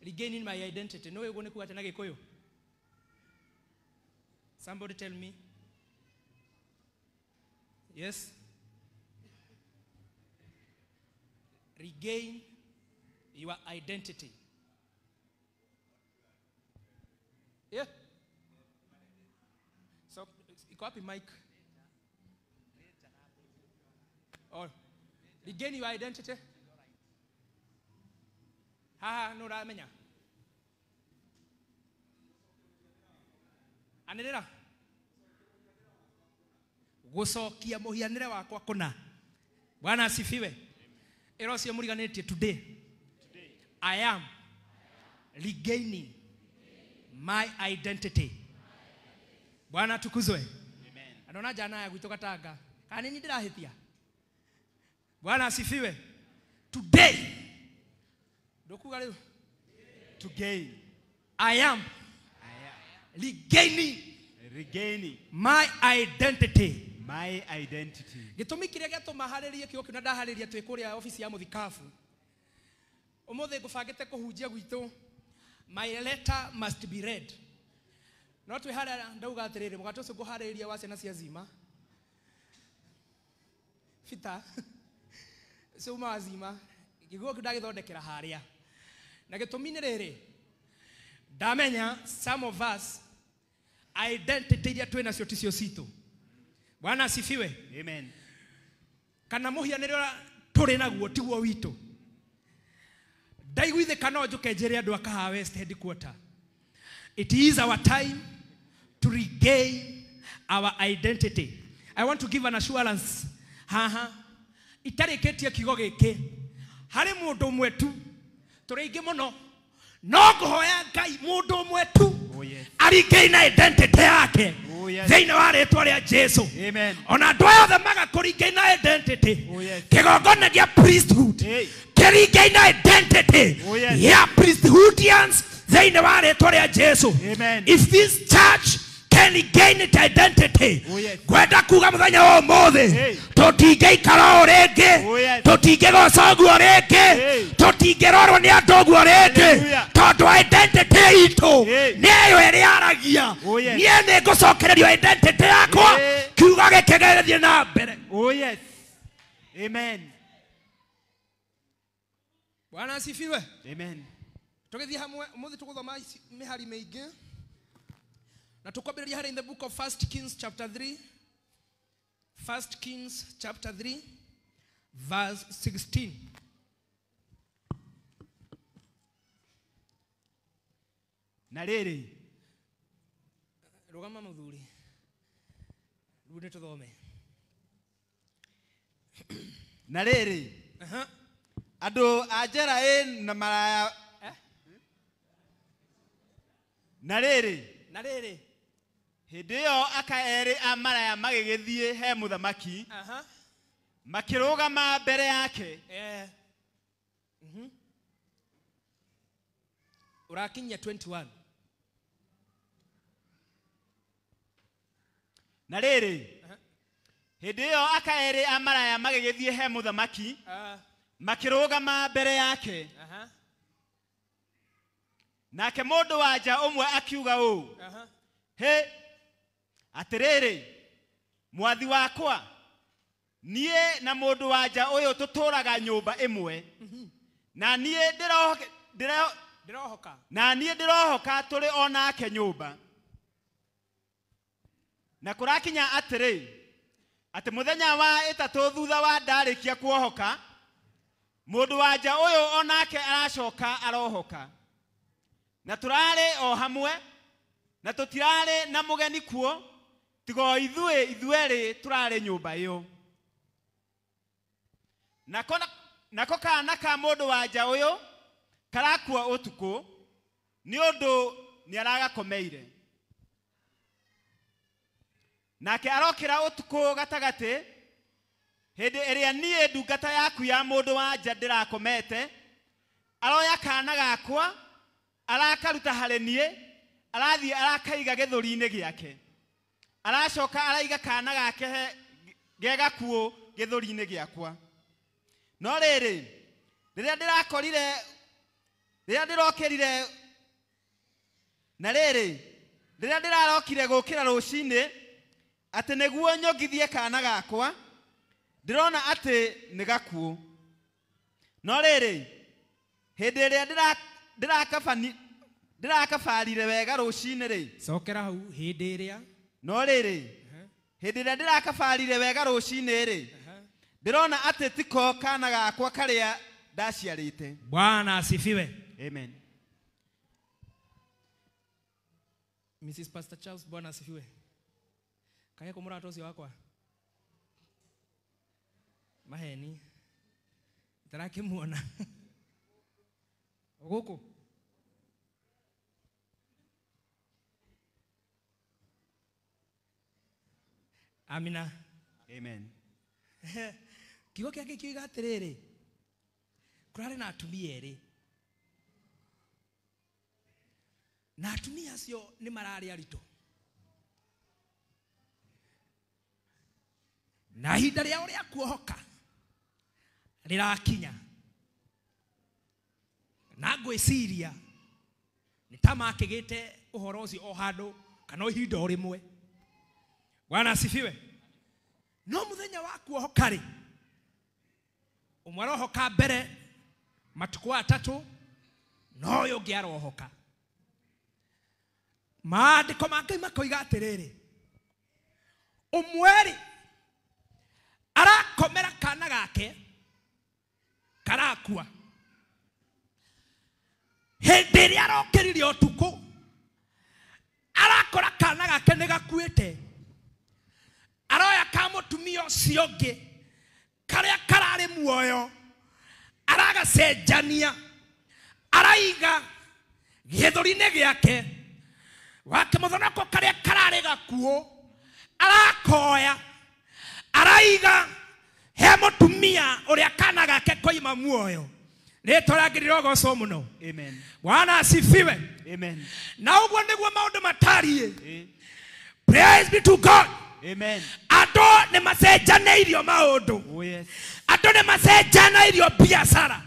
Regaining my identity. No, you're going to go at Nagakoyo. Somebody tell me. Yes? Regain your identity. Yeah? So, copy mic. Or regain your identity. No ramenya. Anelera. Gucokia muhianire wakwa kuna. Bwana asifiwe. Erosia muriganete today. I am regaining my identity. Bwana tukuzwe. Amen. Anaona jana ya kutoka Tanga. Kanini ndirahitia. Bwana asifiwe. Today. Dokuga leo. Today. I am regaining my identity. My identity. Gitumi kiria giatuma haririe kio kina ndahariria twikuria office ya muthikafu. Umuthe ngubangite kuhunjia gwitu. My letter must be read. Not we hara ndauga atiriri mugatoso guhariria wa ciana cia zima. Fita. So mazima. Gigo kudagithondekera haria. Na gitumi ni riri. Damenya some of us identity ya twena cio ticio situ. Bwana asifiwe. Amen. Kana muhianire turi naguo tiguo witu. Daigwithe kana njuke njere andu akaha West headquarter. It is our time to regain our identity. I want to give an assurance. Itareketie kigo giki. Hari mundu mwetu turiingi muno. No kuhoya Ngai mundu mwetu. Regain identity yake. Zaina wale tualia Jesu. Amen. Ona doya the maga regain identity. Kigogona dia priesthood. Regain identity. Yeah, priesthoodians. Zaina wale tualia Jesu. Amen. If this church can regain its identity, kwenda kuga muthenya wa mothe tutinge ikara orenge, tutinge gocogu orenge, tutinge rorwo ni andu gu orenge, tondu identity itu niyo iri aragia. Nie ni ngucokererio identity yakwa kiuga gikegerethie na mbere. Oh yes. Amen. Bwana asifiwe. Amen. Tugithie hamwe muthi tuguthoma mihari meingi. Na tukwambia hapa in the book of 1 Kings chapter 3. 1 Kings chapter 3 verse 16. Na riri. Rugama muthuri. Rudi tuthome. Na riri. Andu ajera na maraya. Na riri. Na riri. Hidio akaeri amaraya magigithie he muthamaki. Makirugama mbere yake. Urakinya 21. Na riri. Hidio akaeri amaraya magigithie he muthamaki. Makirugama mbere yake. Nake mundu wanja umwe akiuga u. He atiriri mwathi wakwa nie na mundu wanja uyu tuturaga nyumba imwe na nie ndirohoka turi onake nyumba na kurakinya atiri ati muthenya wa itatu thutha wa ndarikia kuohoka mundu wanja uyu onake aracoka arohoka na turare o hamwe na tutirare na mugeni kuo tigo ithueri turare nyumba iyo nako kana ka mundu wanja uyu karakua utuku ni undu ni aragakomeire nake arokira utuku gatagati hindi iria nie ndungata yaku ya mundu wanja ndirakomete aroya kana gakwa arakaruta hare nie arathi arakaiga githuri-ini giake aracoka araiga kana gake gegakuo githuri-ini giakwa no riri riria ndirakorire Rĩrĩa ndĩrokĩrire na rĩrĩ rĩrĩa ndĩrarokire gũkĩra rũcinĩ atĩ nĩguo nyongithie kana gakwa ndĩrona atĩ nĩ gakuũ. No rĩrĩ hĩndĩ ĩrĩa ndĩrakabarire wega rũcinĩ rĩ. Cokera hau hĩndĩ ĩrĩa. No rĩrĩ hĩndĩ ĩrĩa ndĩrakabarire wega rũcinĩ rĩ ndĩrona atĩ tiko kana gakwa karĩa ndaciarĩte. Bwana asifiwe. Amen. Mrs. Pastor Charles, Bwana asifiwe. Kaya kumura tosi wakwa. Maheni. Taraki muona. Ogoko. Amina. Amen. Kigo kyake kiuga atiriri. Kurare na atumia eri. Na atumia acio ni marari arito. Na hinda ria uria kuohoka rirakinya. Na ngwiciria ni tamakigite uhoro ucio o handu kana ihinda o rimwe. Bwana asifiwe. No muthenya wa kuohoka ri umwe rohoka mbere matuko atatu no uyu ungi arohoka. Maandiko make makoiga atiriri umweri arakomera kana gake karakua. Hindi ria arokiririe utuku arakora kana gake ni gakuite. Aroya ka mutumia ucio ungi karia karari muoyo aragacenjania araiga githuri-ini giake wake muthonoko karia karari gakuo arakoya araiga he mutumia uria kana gake koima muoyo. Nitoragirira goco muno. Amen. Bwana asifiwe. Amen. Na uguo niguo maundu matarie. Praise be to God. Amen. Ando ne macenjaneirio maundu. Oh yes. Ando ne macenjaneirio biashara.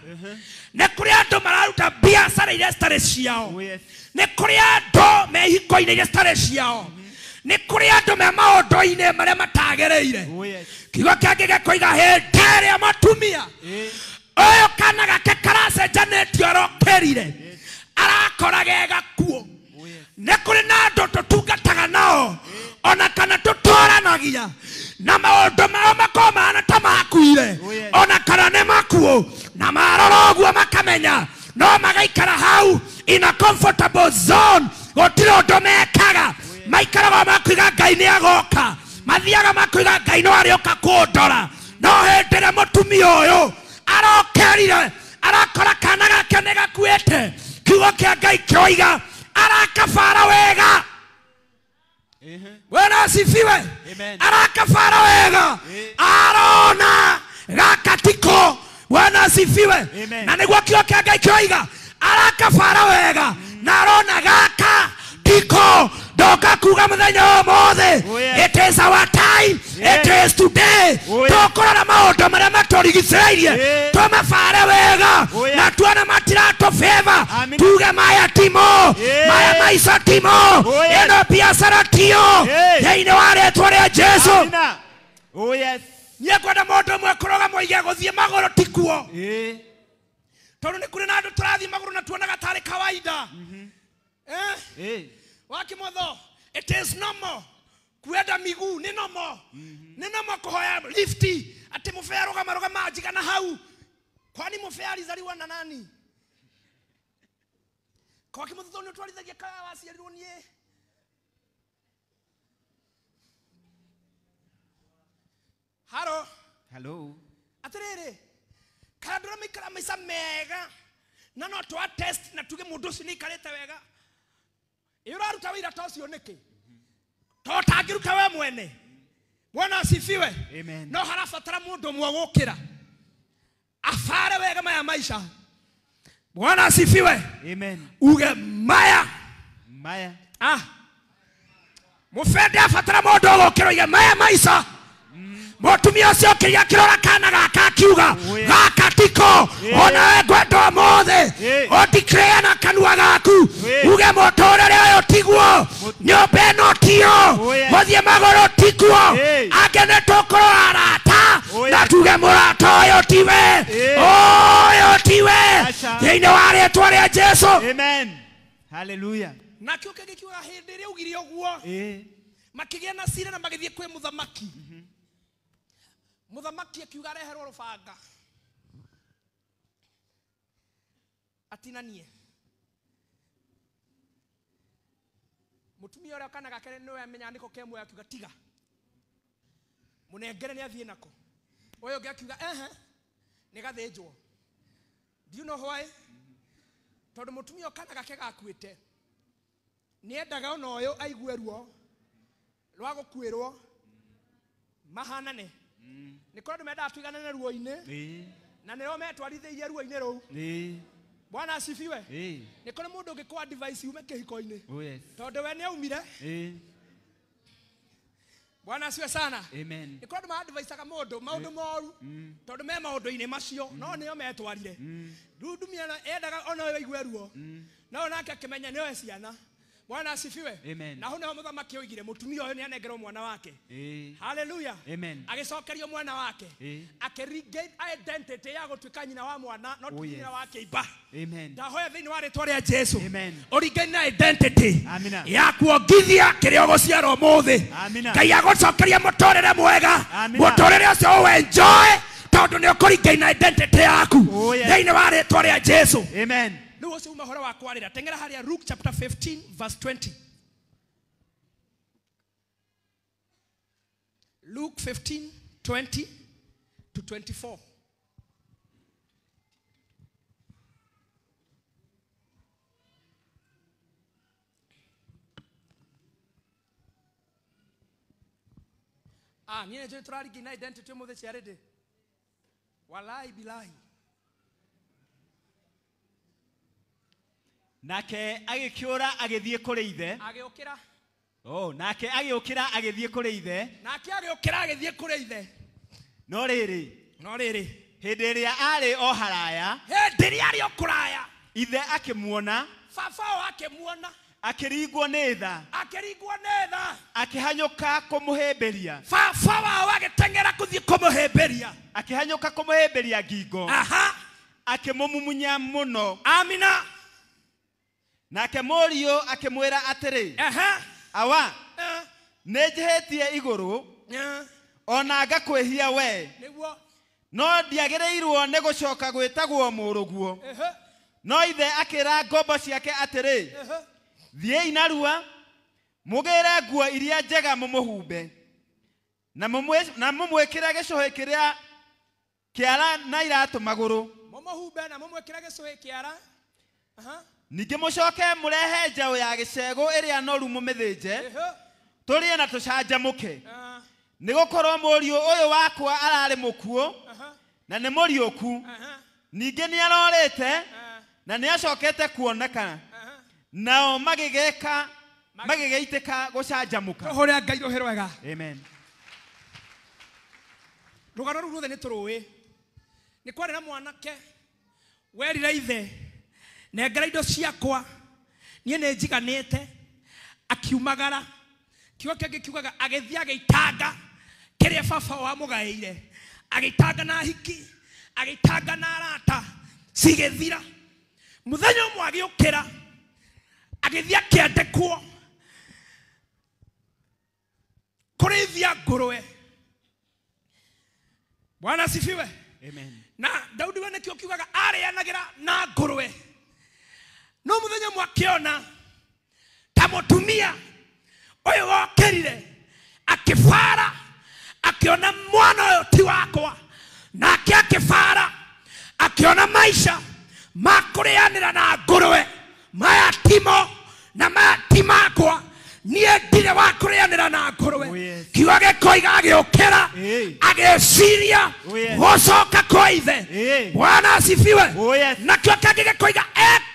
Ne kuri ando mararuta biashara ile stare ciao. Oh yes. Ne kuri ando mehiko ile stare ciao. Ne kuri ando me maundu-ine maria matagereire. Oh yes. Kigo kyake gakoiga hetere amatumia. Oyo kana gake karacenjanetio rokerire. Arakora gega kuo. Ne kuri na ando tutungataga nao. Ona kana tutoranagia na maundu mao makomana ta makuire. Ona kana ne makuo na maroro guo makamenya no magaikara hau in a comfortable zone. Gotiro ndo mekaga maikaraga makuiga Ngai ni agoka mathiaga makuiga Ngai no arioka kundora. No hendere mutumia uyu arokerire arakora kana gake ne gakuite. Kiugo kia Ngai kioiga arakabara wega. Bwana asifiwe. Arakabara wega. Arona gakatiko. Bwana asifiwe. Na niguo kiugo kia Ngai kioiga arakabara wega na arona gaka tiko. Doka kuga muthenya omothe. It is our time. It is today. Tokora maundu maria maturigicĩirie tumabare wega na tuona matirato favor. Tuge maya timo maya maica timo ino biashara tio thĩinĩ wa rĩĩtwa rĩa Jesu. Oh yes. Niĩ ngwenda mũndũ ũmwe kũroga mũige gũthiĩ magũrũ tikuo. Tondũ nĩ kũrĩ na andũ tũrathiĩ magũrũ na tuonaga tarĩ kawaida. Wakimotho, it is normal. Kuenda miguu ni normal. Ni normal kuhoya lifti. Ati mufea roga majiga na hau. Kwani mufea alizaliwa na nani? Kwa wakimotho ni twalithagia kawa waciarirwo nie. Hello. Atiriri. Kadra mikara misa mega. Na no twa test na tuge mundu ucio ni ikarite wega. Iraruta wira tocio niki. Totangiruta we mwene. Bwana asifiwe. Amen. No harabatara mundu mwe gukira. Afare wega maya maisha. Bwana asifiwe. Amen. Uge maya. Maya. Mufende afatara mundu gukira uge maya maisha. Mutumia ucio kiria kirora kana gaka kiuga gaka tiko ona gwendo mothe o declare na kanua gaku uge motorere ayo tiguo nyombe no tio muthie magoro tiguo agene tokoro arata na tuge murata oyo tiwe oyo tiwe ine wale tware Jesu. Amen. Hallelujah. Na kio kege kiuga hindi ri ugiri oguo makigia na sire na magithie kwe muthamaki muthamaki akiuga reherwo rubanga atinanie mutumia ore kana gakere no yamenya ndiko kemwe akiuga tiga munengere ni athie nako oyo akiuga ni gathenjwo. Do you know why? Tondu mutumia kana gake gakuite ni endaga ona oyo aigue ruo rwa gukwirwo mahanane ni kondo menda tuiganane ruo-ine na nero metwarithirie ruo-ine rou Bwana asifiwe. Ni kono mundu ngikwa device ume kihiko-ine tondu we ni aumire Bwana asiwe sana. Amen. Ni kondo ma device aga mundu maundu moru tondu me maundu-ine macio no nio metwarire ndumia na endaga ona oyo aigue ruo na ona akimenya ni oyo ciana. Bwana asifiwe. Amen. Na hune muthamaki oigire mutumia uyu ni anengerwo mwana wake. Hallelujah. Amen. Agicokerio mwana wake. Akirigain identity ya gutuika nyina wa mwana not nyina wake iba. Amen. Ndahoya thini wa ritwa ria Jesu. Amen. Origain identity. Amina. Ya kuongithia kirio guciarwo muthe. Amina. Ngai agucokeria mutorere mwega. Mutorere ucio we enjoy tondu ni ukurigain identity yaku. Thini wa ritwa ria Jesu. Amen. No wose umahora wa kwarira tengera haria Luke chapter 15 verse 20. Luke 15:20 to 24. Niye je turari gina identity mo the charity. Wallahi bilahi. Nake agikiura agithie kuri ithe Agiukira. Nake agiukira agithie kuri ithe Nake agiukira agithie kuri ithe. No riri hindi ria ari o haraya Hindi ria ari o kuraya ithe akimuona baba akimuona akiringwo ni tha akihanyuka kumuhimberia baba wagitengera kuthie kumuhimberia akihanyuka kumuhimberia ngingo akimumumunya muno. Amina. Nake morio akimwira atiri awa nejehetie iguru ona ngakwehia we no ndiagereirwo ne gucoka gwitagwo muruguo. No ithe akira ngombo ciake atiri thiei narua mugire nguo iria njega mumuhumbe na mumwikire gicuhi kiria kiara na iratu maguru mumuhumbe na mumwikire gicuhi kiara. Ninge mucoke murehe njao ya gicego iria noru mumithinje turie na tucanjamuke ni gukorwo murio uyu wakwa arari mukuo na ni muriuku ninge ni arorete na ni acokete kuoneka nao magigeitika gucanjamuka. Horia Ngai ruhirwega. Amen. Rugano ruthe ni turuwi ni kwari na mwanake werira ithe nengera indo ciakwa nie ne njiganite akiumagara kioke gikiugaga agethia geitanga kiria baba wa mugaire agitanga na hiki agitanga na arata cigethira muthenya umwe agiukira agithia kiendekwo kurithia ngurwe. Bwana asifiwe. Amen. Na Daudi wene kiugaga arianagira na ngurwe no muthenya mwakiona ta mutumia uyu wokirire akifara akiona mwana uyu ti wakwa na akifara akiona maisha makurianira na ngurwe mayatimo na mayatimako nie ndire wakurianira na ngurwe kiwage koiga agiukira ageciria gucoka kwa ithe. Bwana asifiwe. Na kiwage koiga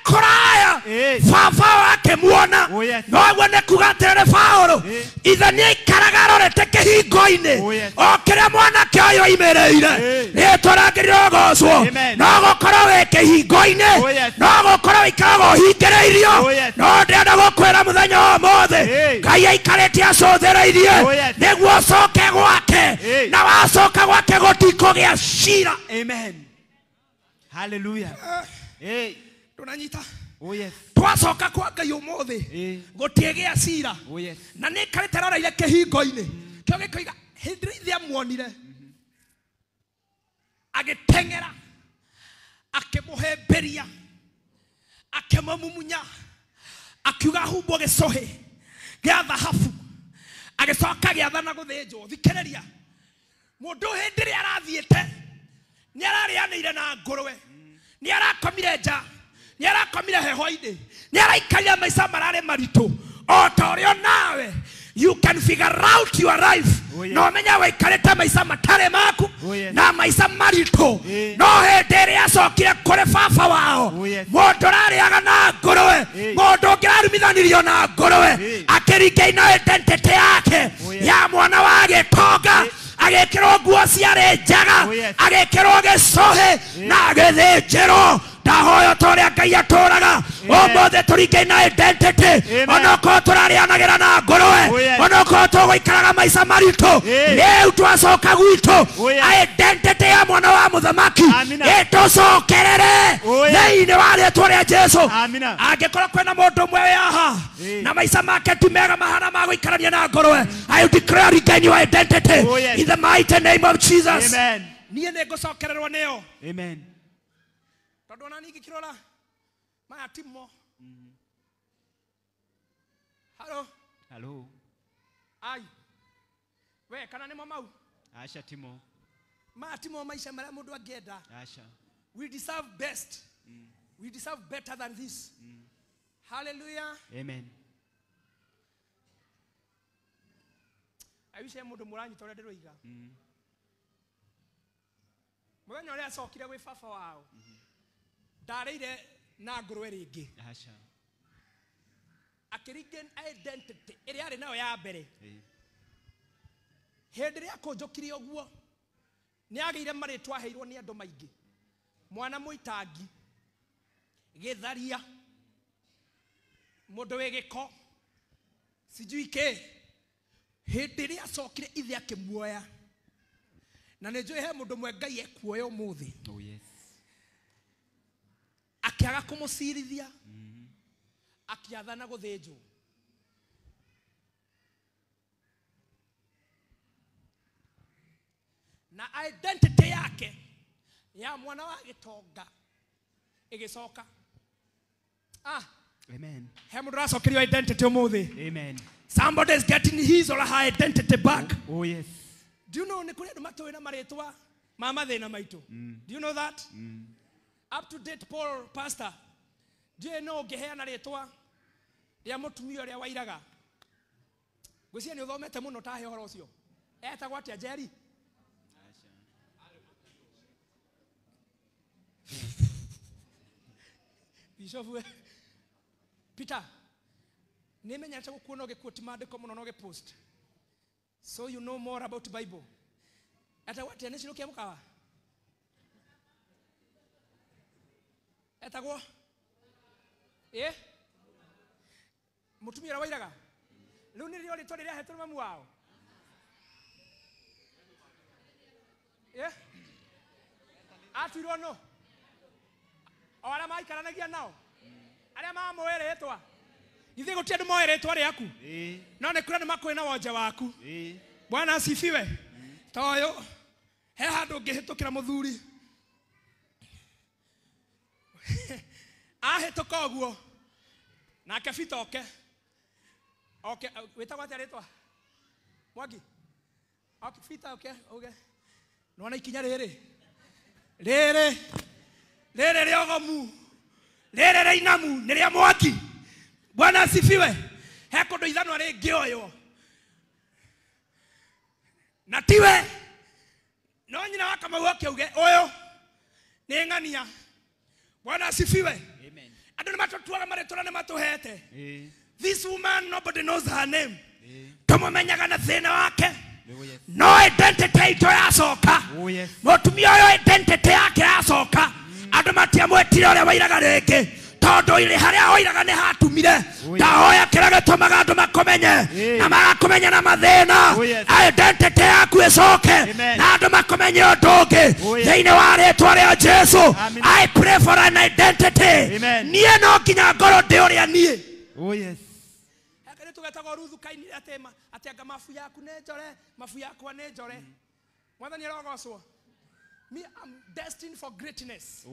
kuraya baba wake muona no agwo ne kugatere Paulo ithe ni ikaragaro arorete kihingo-ini okire mwana kioyo imereire nitwarangirira gocwo no gukora we kihingo-ini no gukora ikarago hingereirio no ndenda gukwira muthenya wa mothe Ngai aikarite acothereirie niguo coke gwake na wacoka gwake gutikugia cira. Amen. Hallelujah. Hey. Tunanyita. Oh yes. Twacoka kwa Ngai umuthi gutigia cira. Oh yes. Na nikarite roreire kihingo-ini kio gikoiga hindire ithe amuonire agitengera akimuhemberia akimumumunya akiuga humbo gicohi gia thahabu agicoka giathana guthinjwo. Thikiriria mundu hindire arathiete ni ararianire na ngurwe ni arakomire nja ni arakomire heho-ini ni araikaria maica marare maritu o ta urio nawe you can figure out your life. No menya waikarite maica matare maku na maica maritu no hindire acokire kuri baba wao mundu rariaga na ngurwe mundu ngirarumithanirwo na ngurwe akiringai na identity yake ya mwana wa gitonga agekirwo nguo ciarĩ njaga agekirwo gicohi na agithinjirwo. Ndahoya toria Ngai atũraga ũmũthĩ tũringai na identity onokorwo tũrarĩanagira na ngũrwe onokorwo tũgũikaraga maica maritũ rĩu twacoka gwitũ identity ya mwana wa mũthamaki ĩtũcokerere thĩinĩ wa rĩĩtwa rĩa Jesũ. Angĩkorwo kwĩna mũndũ ũmwe wĩ haha na maica make ti mega mahana ma gũikarania na ngũrwe I declare regain your identity in the mighty name of Jesus. Niĩ nĩngũcokererwo nĩyo. Amen. Tondu ona ningi kirora maya timo. Hello. Ai. We kana nimo mau? Asha timo. Maya timo maisha mara mundu angenda. Asha. We deserve best. We deserve better than this. Hallelujah. Amen. I wish mundu muranyitore ndiroiga. Muthenya uria acokire gwi baba wao. Dareire na ngurwe ringi. Asha. Akirigen identity iri ari nayo ya mbere. Hindi ria kunjukire oguo ni ageire maritwa heirwo ni andu maingi. Mwana muitangi githaria mundu wi giko sijui ke hindi ria acokire ithe akimuoya na nijui he mundu mwe Ngai ekuoya umuthi. Oh yes. Akiaga kumucirithia akiathana guthinjwo. Na identity yake ya mwana wa gitonga igicoka. Amen. He mundu racokirio identity umuthi. Amen. Somebody is getting his or her identity back. Oh yes. Do you know ni kuri andu matowe na maritwa ma mathina maitu? Do you know that? Up to date Paul pastor. Do you know ngiheana ritwa ria mutumia ria wairaga? Ngwiciria ni uthomete muno ta he horo ucio. Etagwo atia Jerry? Bishop Peter. Ni menyete gukuona gikuoti mandiko muno no post. So you know more about Bible. Etagwo atia niciru kia mukawa? Etagwo mutumia wairaga riu ni rio ritwa riria hetwo mamu wao atwirwo no ora maikaranagia nao aria mamoeretwa ithe gutia ndu moeretwa riaku no ne kura ni makwina wonja waku Bwana asifiwe toyo he handu ngihitukira muthuri ahituka oguo na akafita okay wetagwo atia ritwa Mwangi akifita okay nona ikinya riri riogomu riri reinamu ni ria Mwangi. Bwana asifiwe. He kundu ithano ringi oyo na tiwe no nyina wa Kamau akiuge oyo ni ng'ania. Bwana asifiwe. Amen. Andu ni matutuaga maritwa ni matuhete. This woman nobody knows her name. tumumenyaga na thina wake no identity ito yacoka mutumia uyo identity yake yacoka andu matiamwetire uria wairaga ringi tondu ile haria wairaga ni hatumire ndahoya kira gitumaga andu makomenye na magakomenya na mathina identity yaku icoke na andu makomenye ndungi thiini wa ritwa ria Jesu. I pray for an identity. Nie no nginya ngoro ndi uria nie. Tugetaga Ruthu kaini atema atianga mafu yaku ne njore mafu yakwa ne njore mwathani arogocwo. Me I'm destined for greatness.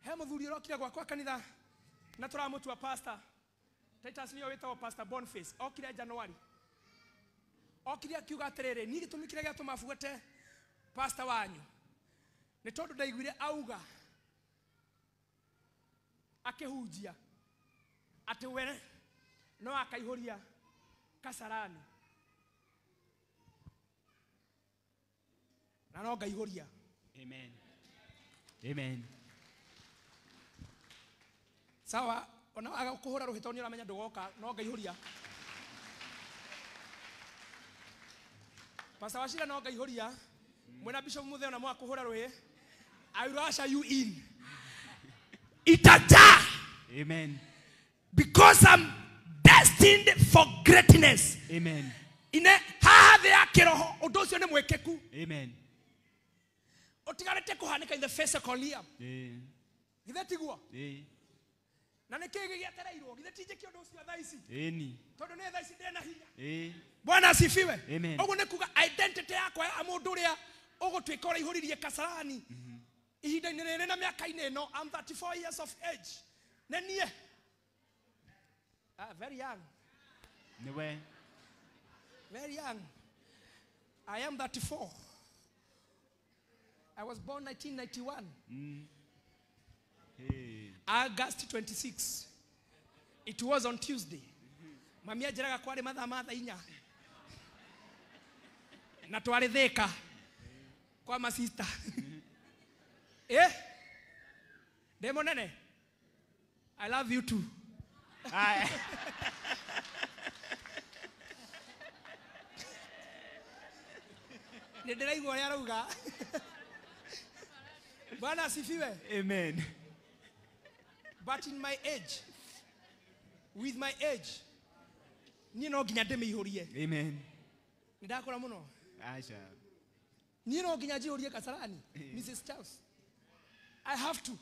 He muthuri urokire gwakwa kanitha na turamutua pastor Titus niyo wetagwo Pastor Boniface okire January okire akiuga atiriri ni gitumikire gya tumafuate pastor wanyu ni tondu ndaiguire auga akihunjia ati wene no akaihoria Kasarani na no ngaihoria. Amen. Sawa ona aga kuhura ruhito ni uramenya ndugoka no ngaihoria. Pastor Wachira no ngaihoria mwena Bishop Mutheo na mwa kuhura ruhi I will usher you in. Itaja. Amen. Because I'm destined for greatness. Amen. Ine haha ya kiroho udocio ne mwekeku. Amen. Otigarete kuhanika in the face of Liam. Githetigo. Na nekege giatereirwo githitije kiondo ucio thaici. Tondu ne thaici ndena hinya. Bwana asifiwe. Ogo ne kuga identity yakwa ya mundu ria ugutwika ura ihuririe Kasarani. Ihinda-ini riri na miaka-ini ino I'm 34 years of age. Nenie very young. Very young. I am 34. I was born 1991. August 26. It was on Tuesday. Mami ajiraga kwari matha inya. Na twari thika kwa masista. Demo nene. I love you too. Nidiraigwa ria rauga. Bwana asifiwe. Amen. But in my age, with my age, ni no ginya ndemihorie. Amen. Ndakora muno. Aisha. Ni no ginya jihorie Kasarani. Mrs. Charles. I have to.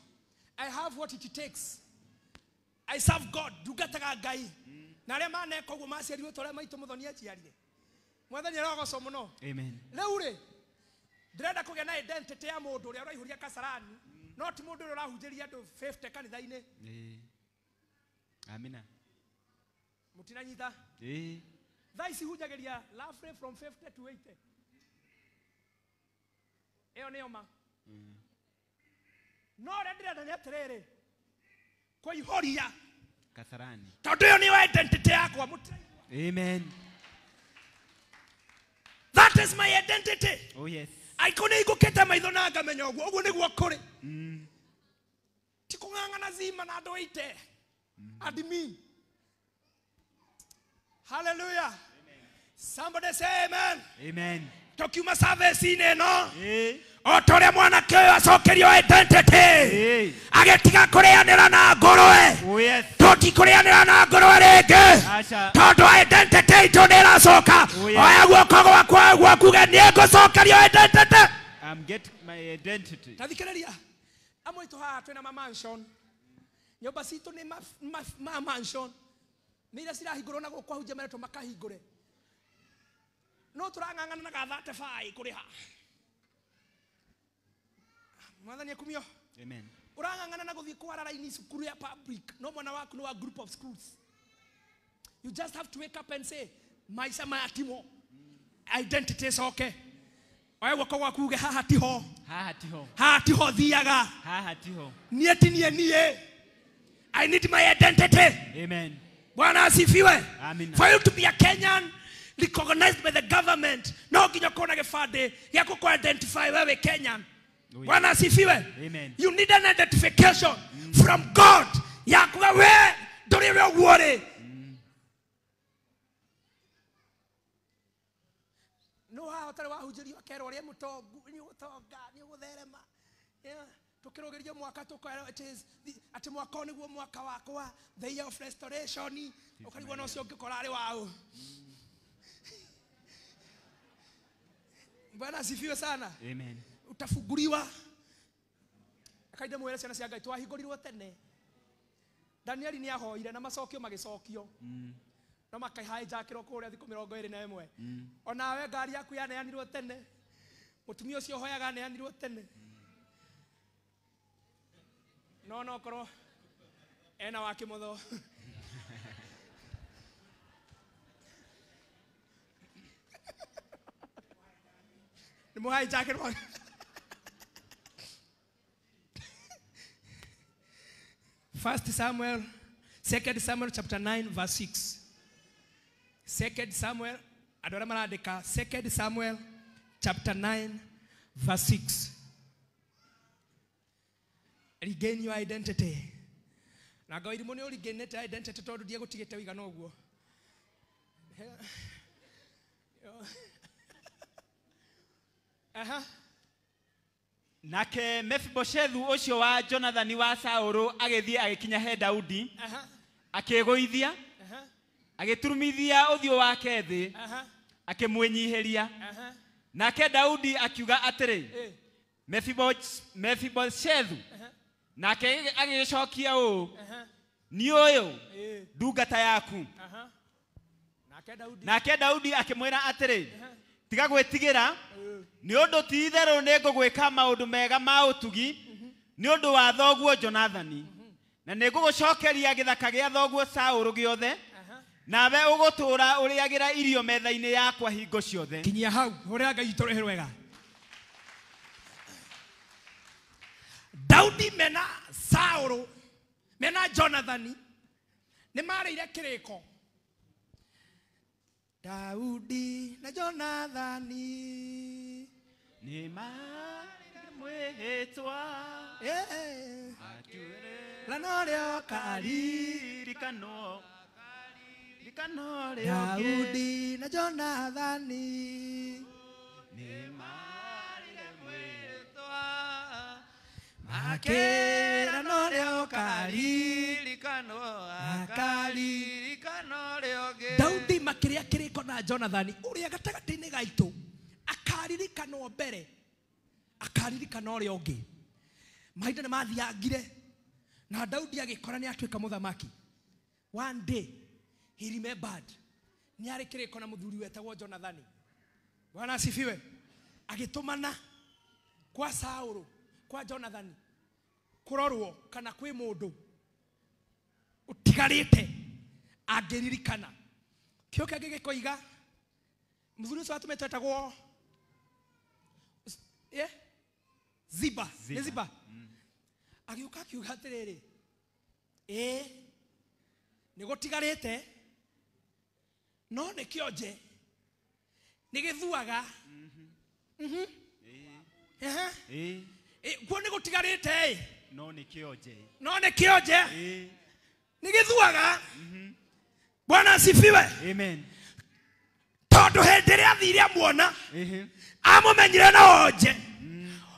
I have what it takes. I serve God. Dugataga Ngai. Na re mane koguo maciarirwo tore maitu muthoni aciarire. Mwathani arogoco muno. Amen. Leure. Ndirenda kugia na identity ya mundu uria uraihuria Kasarani. Not mundu uria urahunjiria andu 50 kanitha-ini. Amina. Mutinanyita. Thaici hunjagiria love from 50 to 80. Eo ne oma. No ndirenda ni atiriri. Kuihoria Kasarani. Tondu yo ni identity yakwa mutinanyita. Amen. That is my identity. Oh yes. I kone iguketa maitho na ngamenya oguo oguo niguo kuri. Tikungangana zima na andu 80. Admin. Hallelujah. Amen. Somebody say amen. Amen. Tokiuma service ine no. Otore mwana kyo asokerio identity. Agetiga kureanira na ngorowe. Oh yes. Toti kureanira na ngorowe rege. Tondu identity ito nira soka. Oya guoko gwakwa gwakuge nie gucokerio identity. I'm getting my identity. Tathikiriria. Amwe to ha twina ma mansion. Nyumba citu ni ma mansion. Nira cirahingurwo na gukwa hunje mereto makahingure. No turangangana na ga 35 kuriha. Mwathani akumio. Amen. Urangangana na guthii kwara raini cukuru ya public. No mwana waku no a group of schools. You just have to wake up and say, maisha mayatimo. Identity is okay. Oya gwako gwakuge haha tiho. Haha tiho. Haha tiho thiaga. Haha tiho. Nie. I need my identity. Amen. Bwana asifiwe. Amen. For you to be a Kenyan recognized by the government, no ginya kona gefade yako ku identify wewe Kenyan. Bwana asifiwe. Amen. You need an identification from God. Yakuwa we dori we wore. utari wahunjirio akero uri mutongu ni utonga ni gutherema tukirogeria mwaka tukwera ati mwaka niguo mwaka wakwa the year of restoration ukarigwa no cio ngikora ari wao. Bwana asifiwe sana. Amen. Utafunguliwa. Akaida mwele ciana cia Ngai twahingurirwo tene. Danieli ni ahoire na macokio magicokio. No makaihijackirwo kuria thiku 21. Onawe ngari yaku yaneanirwo tene. Mutumia ucio hoyaga aneanirwo tene. No korwo ena wake mutho. Ni muhijackirwo. First Samuel, 2 Samuel chapter 9 verse 6. 2 Samuel, adora maradika, 2 Samuel chapter 9 verse 6. Regain your identity. Na gaidi mone regain your identity tondu die gutigite wigana oguo. Nake Mefiboshethu ucio wa Jonathan wa Saulu agithie agikinya he Daudi akigũithia agiturumithia uthio wake thi akimwenyiheria nake Daudi akiuga atiri Mefiboshethu nake agicokia ni uyu ndungata yaku nake Daudi akimwira atiri tiga gwitigira ni undu ti itheru ni ngugwika maundu mega ma utugi ni undu wa thoguo Jonathan na ni ngugucokeria githaka gia thoguo Saulu giothe nawe ugutura uriagira irio metha-ini yakwa hingo ciothe. Kinyia hau uria Ngai turehe wega. Daudi mena Saulu mena Jonathan ni marire kiriko. Daudi na Jonathan ni marire mwetwa lanorio kari likano Daudi na Jonathan ni marire mwetwa akera norio kari likano Daudi makiria kiriko na Jonathan uria gatagati-ini gaitu akaririkano mbere akaririkano uri ungi mahinda ni mathiangire na Daudi agikora ni atwika muthamaki. One day he remembered ni ari kiriko na muthuri wetagwo Jonathan. Bwana asifiwe. Agitumana kwa Saulu kwa Jonathan kurorwo kana kwi mundu utigarite agiririkana kio kage gikoiga muthuri ucio atume twetagwo Ziba ni Ziba agiuka kiuga atiriri ni gutigarite no ni kionje ni githuaga kwa ni gutigarite no ni kionje ni githuaga. Bwana asifiwe. Amen. Tondu hindi ria thiria muona amumenyire na onje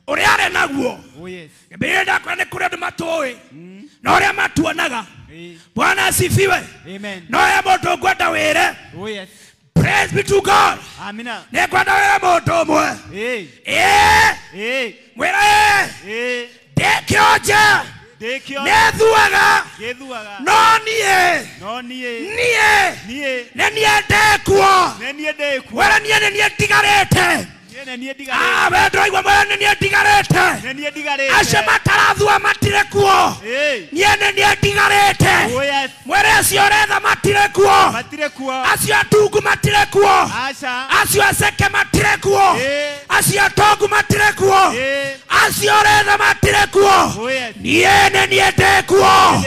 uri ari naguo. Oh yes. Birenda kwa ni kuri andu matui na uri matuonaga. Bwana asifiwe. Amen. No ya mundu ngwenda wire. Oh yes. Praise be to God. Amina. Ne ngwenda wire mundu umwe. Mwira dekionje nethuaga no nie ndekuo wera nie ndigarite wendro igwa mwera nie ndigarite acio matarathua matire kuo nie ndigarite mwera acio retha matire kuo acio atungu matire kuo acio aceke matire kuo acio atongu matire kuo acio retha matire kuo nie ndekuo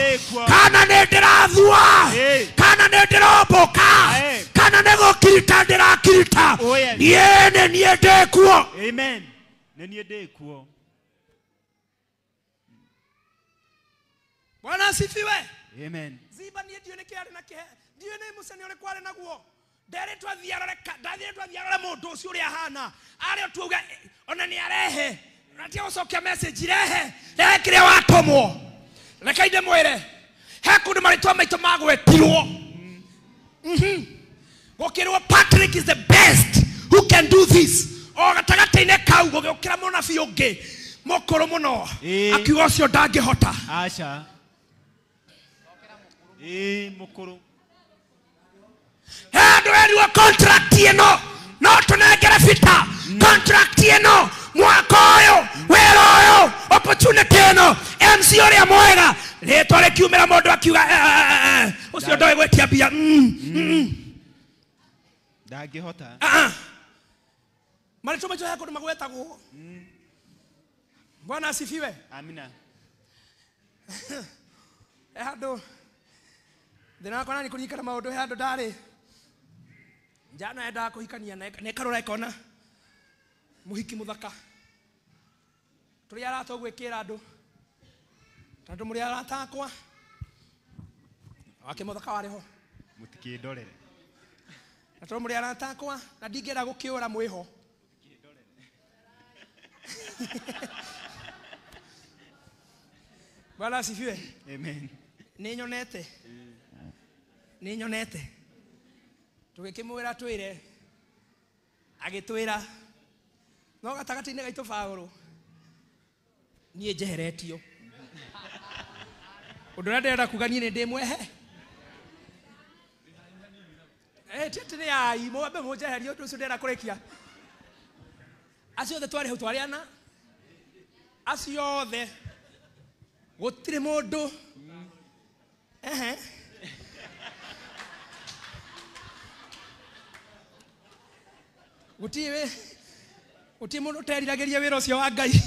kana ne ndirathua kana ne ndiromboka kana ne gukirita ndirakirita nie ndekuo. Amen. Nie ndekuo. Bwana asifiwe. Amen. Ziba nie ndione kiari na kihe ndione musani ore kware naguo nderetwo thiarore mundu ucio uri ahana ario tuuga ona ni arehe natia gucokia message rehe kire watomwo reka inde mwire he kundu maritwa maitu magwetirwo gukirwo Patrick is the best who can do this o gatagataine kau gukira munabi ungi mukuru muno akiuga ucio ndangihota acha mukuru Hado eriwa contract ino no tunengere fita contract ino mwaka uyu wera uyu opportunity ino MC uri mwega ritwa rikiumira mundu akiuga ucio ndoe gwetia bia ndangihota marito macho yako ndimagwetagwo Bwana asifiwe amina hado ndina kona ni kunyikana maundu hado ndari jana enda kuhikania ne karora ikona muhiki muthaka turi arato gwikira andu tandu muri aratakwa wake muthaka wariho mutikindorere tandu muri aratakwa na ndingera gukiura mwiho Bwana asifiwe amen ni nyonete tugikimwira twire agitwira no gatagati-ini gaitu Paulo nie njeheretio undu na ndenda kuga nie ndi mwehe tete ai mwambe munjeherio undu ucio ndenda kurikia acio the twari hau twariana acio the gutire mundu Guti mundu teriragiria wira ucio wa Ngai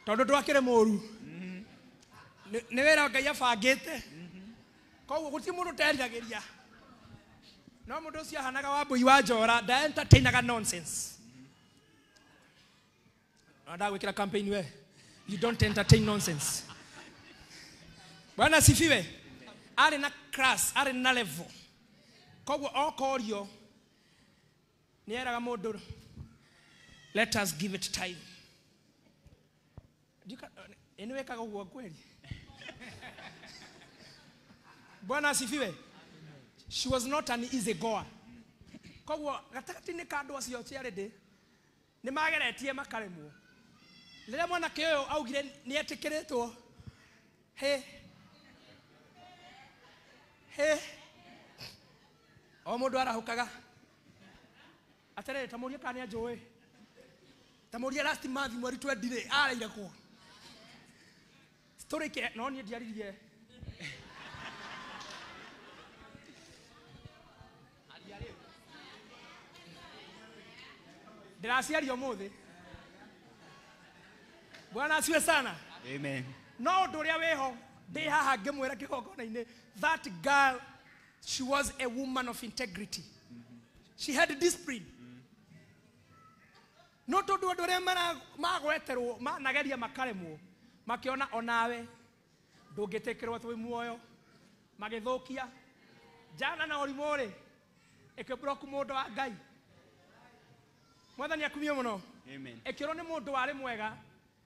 tondu ndwakire muru ni wira Ngai abangite koguo guti mundu teriragiria no mundu ucio ahanaga wa mbui wa njora nda entertainaga nonsense nda gwikira campaign we you don't entertain nonsense Bwana asifiwe ari na class ari na level koguo okorio ni eraga mundu let us give it time anyway kaga uguo kweli Bwana asifiwe she was not an easy goer koguo gatagati-ini ka andu acio ciaridi ni mageretie makaremwo rĩrĩa mwanake ũyũ augire ni etikiritwo o mundu arahukaga atere tamuria kana njũĩ tamuria last month mweri 20 araire kwa story ke no ni ndiaririe ndiraciario muthi Bwana asiwe sana amen no undu uria wiho ndi haha ngimwira kigongona-ini that girl she was a woman of integrity she had discipline no tondu andu aria magweterwo manageria makaremwo makiona onawe ndungitekerwo twi muoyo magithukia jana na orimu ri ikibroku mundu wa Ngai mwathani akumie muno amen ikiro ni mundu wari mwega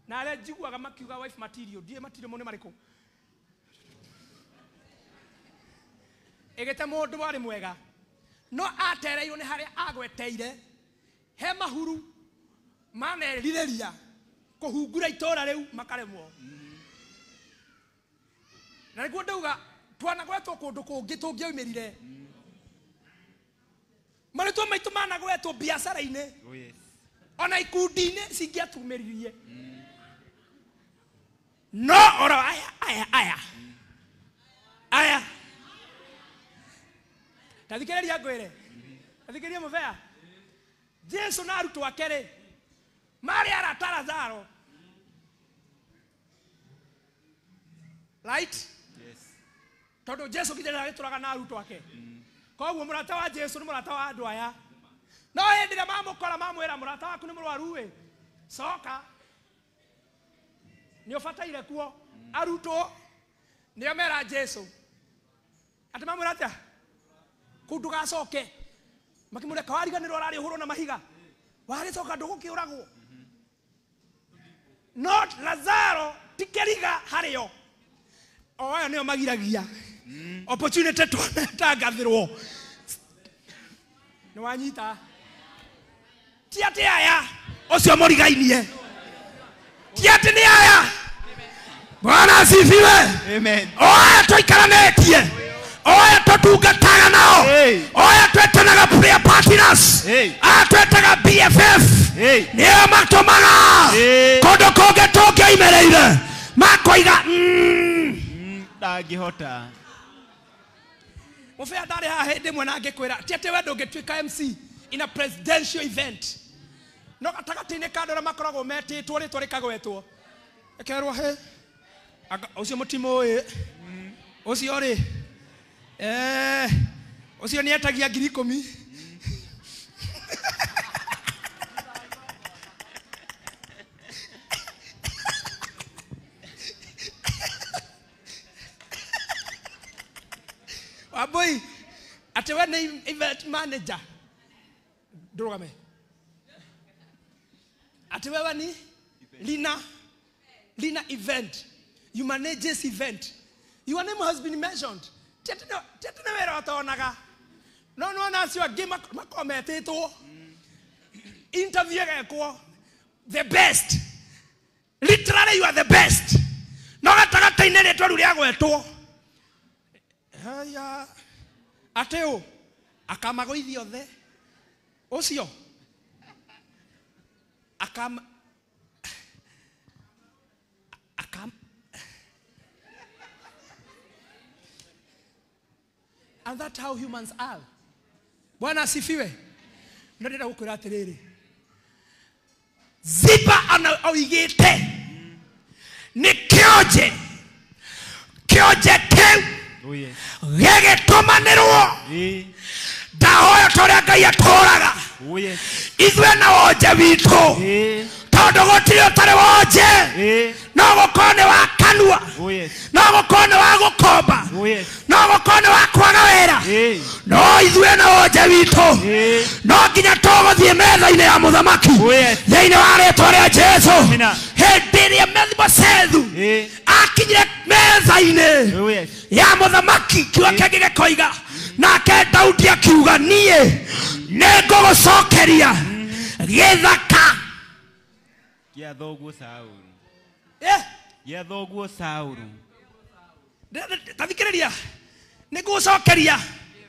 na aria njiguaga makiuga wife material die material mone mariko egete mundu wari mwega no atereirwo ni haria agweteire he mahuru manerireria kuhungura itora riu makaremwo na niguo ndauga twanagwetwo kundu kungi tungioimirire maritwo maitu managwetwo biacara-ini ona ikundi-ini cingiatumiririe no oro aya tathikiriria ngwire tathikiriria mubea Jesu na arutwo ake ri mari arata Lazaro right yes tondu Jesu kithira agituraga na arutwo ake koguo murata wa Jesu ni murata wa andu aya no hindire mamukora mamwira murata waku ni murwaru we soka ni ubataire kuo arutwo ni omera Jesu atema murata kunduga soke makimure kawariga niro rari huro na mahiga wari soka ndugu kiuragwo not Lazaro tikeriga hario oyo nio magiragia opportunity tangathirwo no wanyita tiate aya ocio morigainie tiate ni aya Bwana asifiwe Amen. Oya toikaranetie oya totungataga nao oya twetanaga prayer partners twetaga BFF nio matomaga kondo konge toke imereire makoiga ndangihota mufea ndari ha hindi mwe na ngikwira tiate we ndungitwika MC in a presidential event no gatagati-ini kandora makoragwo metitwo ritwa rikagwetwo ekerwo he ucio mutimo ucio ri ucio ni etagia 10,000 Waboi ate we ni event manager ndurugame ate we ni Lina event you manage this event your name has been mentioned tetene wera otonaga no na sio game makometetwo interview gekwo the best literally you are the best no gatagata-ini ritwa riu riagwetwo haya ateo akamagoithia othe ucio and that's how humans are. Bwana asifiwe. Ndenda gukwira atiriri ziba ana oigite ni kioje keu gegetomanirwo ndahoya toria Ngai atoraga ithwe na wonje witu tondu gutiri utari wonje no gukone wa kanua no gukone wa gukomba no gukone wa kwaga wera no ithwe na wonje witu no nginya tuguthie metha-ini ya muthamaki thiini wa ritwa ria Jesu hindi iria Mephibosethu akinyire metha-ini ya muthamaki kiugo kingi gikoiga nake Daudi akiuga nie ningugucokeria githaka gia thoguo Saulu gia thoguo Saulu tathikiriria ningugucokeria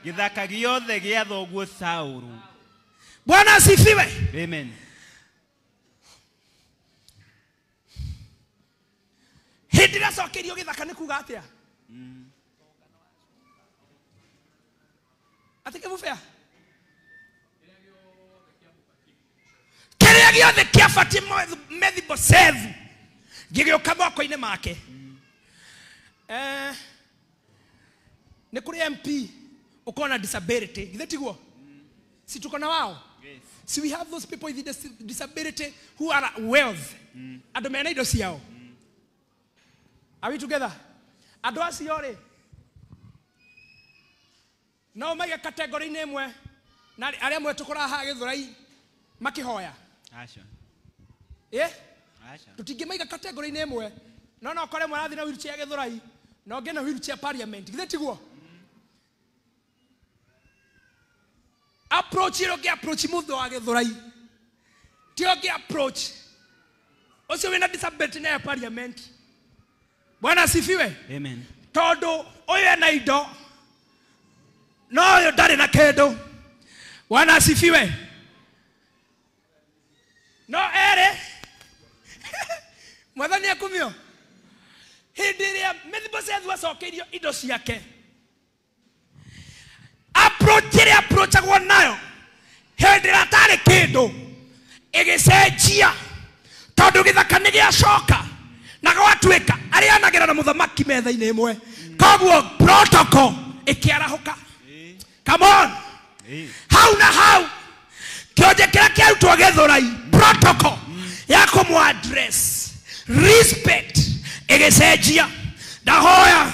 githaka giothe gia thoguo Saulu. Bwana asifiwe. Amen. Hindi gacokerio githaka nikuga atia atike mufea kiria giothe kiabatie Mephibosethu gigioka moko-ini make ni kuri MP ukona disability githe tiguo si tuko na wao so we have those people with disability who are wealth andu mena indo ciao are we together andu acio ri no maiga category-ini imwe na aria mwe tukora ha Githurai makihoya acha acha tutingimaiga category-ini imwe no kore mwarathi na wheelchair Githurai no ngena wheelchair parliament githe tiguo approach iro ke approach mutho wa Githurai tio ke approach ucio wina disability na parliament. Bwana asifiwe. Amen. Todo oyo na ido no yo ndari na kendo. Bwana asifiwe. No ere mwathani akumio hindi iria Mephibosethu acokerio indo ciake approach agwo nayo hindi ria tari kendo igicenjia tondu githaka ni giacoka na gwatuika arianagira na muthamaki metha-ini imwe koguo protocol ikiarahuka. Come on. How na how kionje kira kiarutwo Githurai protocol ya kumu address respect igicenjia ndahoya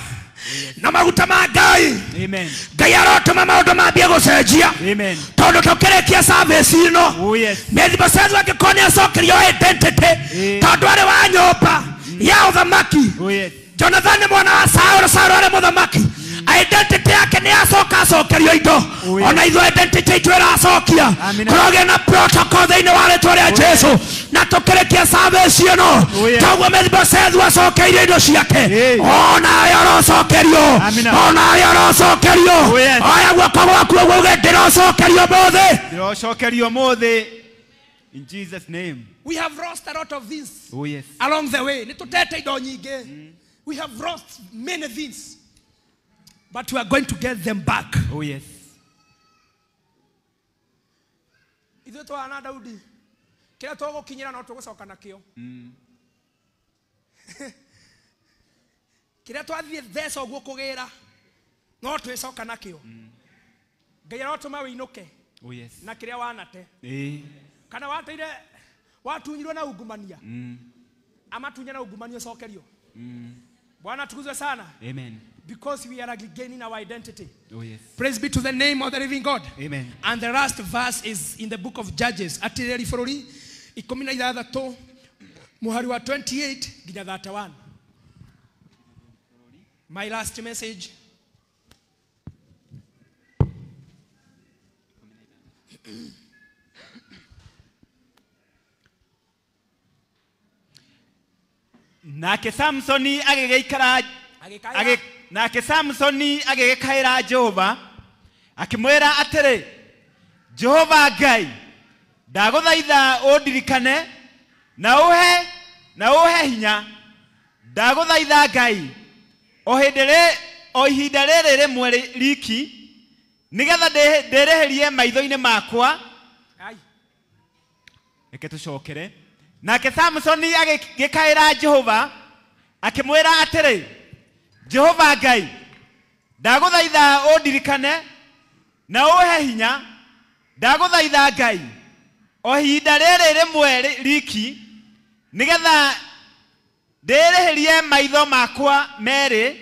na maguta ma Ngai. Amen. Ngai arotuma maundu mambie gucenjia. Amen. Tondu tukirekia service ino. Oh yes. Methiboshethu akikonia acokerio identity. Tondu ari wa nyumba ya uthamaki. Oh yes. Jonathan mwana wa Saul, Saul ari muthamaki. Identity yake ni acokerio indo. Ona ithu identity itu iracokia. Kuroge na protocol thiini wa ritwa ria Jesu. Na tukirekia service ino. Togwo Methiboshethu acokerio indo ciake. Ona aracokerio. Ona aracokerio. Aya gwako gwaku uge ndiracokerio mothe. Ndiracokerio mothe. In Jesus' name. We have lost a lot of things. Oh yes. Along the way. Nitutete indo nyingi. We have lost many things. But we are going to get them back. Oh yes. Ithu twana Daudi. Kila tugukinyira no tugucoka nakio. Kila twathie theca uguo kugira no twicoka nakio. Ngai arotuma winuke. Oh yes. Na kile wanate. Kana wateire watunyirwo na ungumania. Amatunya na ungumania cokerio. Bwana tukuzwe sana. Amen. Because we are gaining our identity. Oh yes. Praise be to the name of the living God. Amen. And the last verse is in the book of Judges. Atireri forori 16 muhari wa 28 nginya 31. My last message. Nake Samsoni agegeikara nake Samsoni agegekaira Jehova akimwera atiri Jehova Ngai ndaguthaitha undirikane na uhe hinya ndaguthaitha Ngai o ihinda riri rimwe riki nigetha ndereherie maitho-ini makwa. Reke tucokere. Nake Samsoni agikaira Jehova akimwera atiri Jehova Ngai ndaguthaitha undirikane na uhe hinya ndaguthaitha Ngai o ihinda riri rimwe riki nigetha ndereherie maitho makwa meri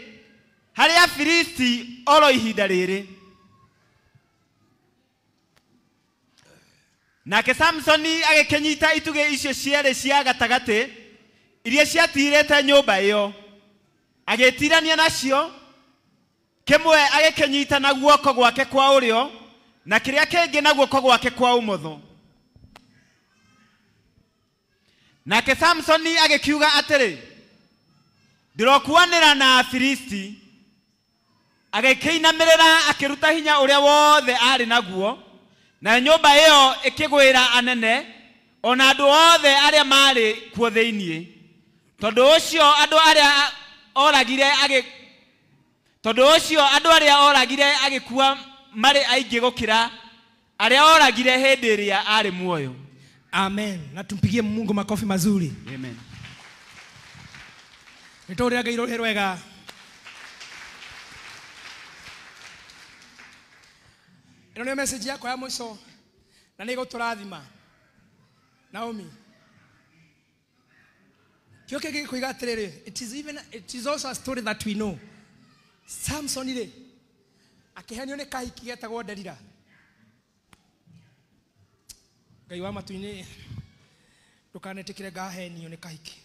haria Filisti oro ihinda riri. Nake Samsoni agikenyita ituge icio ciere cia gatagati iria ciatirete nyumba iyo agetirania nacio, kimwe agikenyita na guoko gwake kwa urio na kiria kingi na guoko gwake kwa umotho. Nake Samsoni agikiuga atiri ndirokuanira na Filisti, agikinamirira akiruta hinya uria wothe ari naguo, na nyumba iyo ikigwira anene ona andu othe aria mari kuo thiini. Tondu ucio andu aria oragire agikua mari aingi gukira aria oragire hindi iria ari muoyo. Amen. Na tumpigie Mungu makofi mazuri. Amen. Nitorira Ngai rohe rwega. Ino ni message yako ya mwisho na nigo turathima. Naomi. Kioke gikuiga atiriri, it is also a story that we know. Samson ile akihenio ni kahiki getagwo Delila. Ngai wa matuini ndukanetikire ngahenio ni kahiki.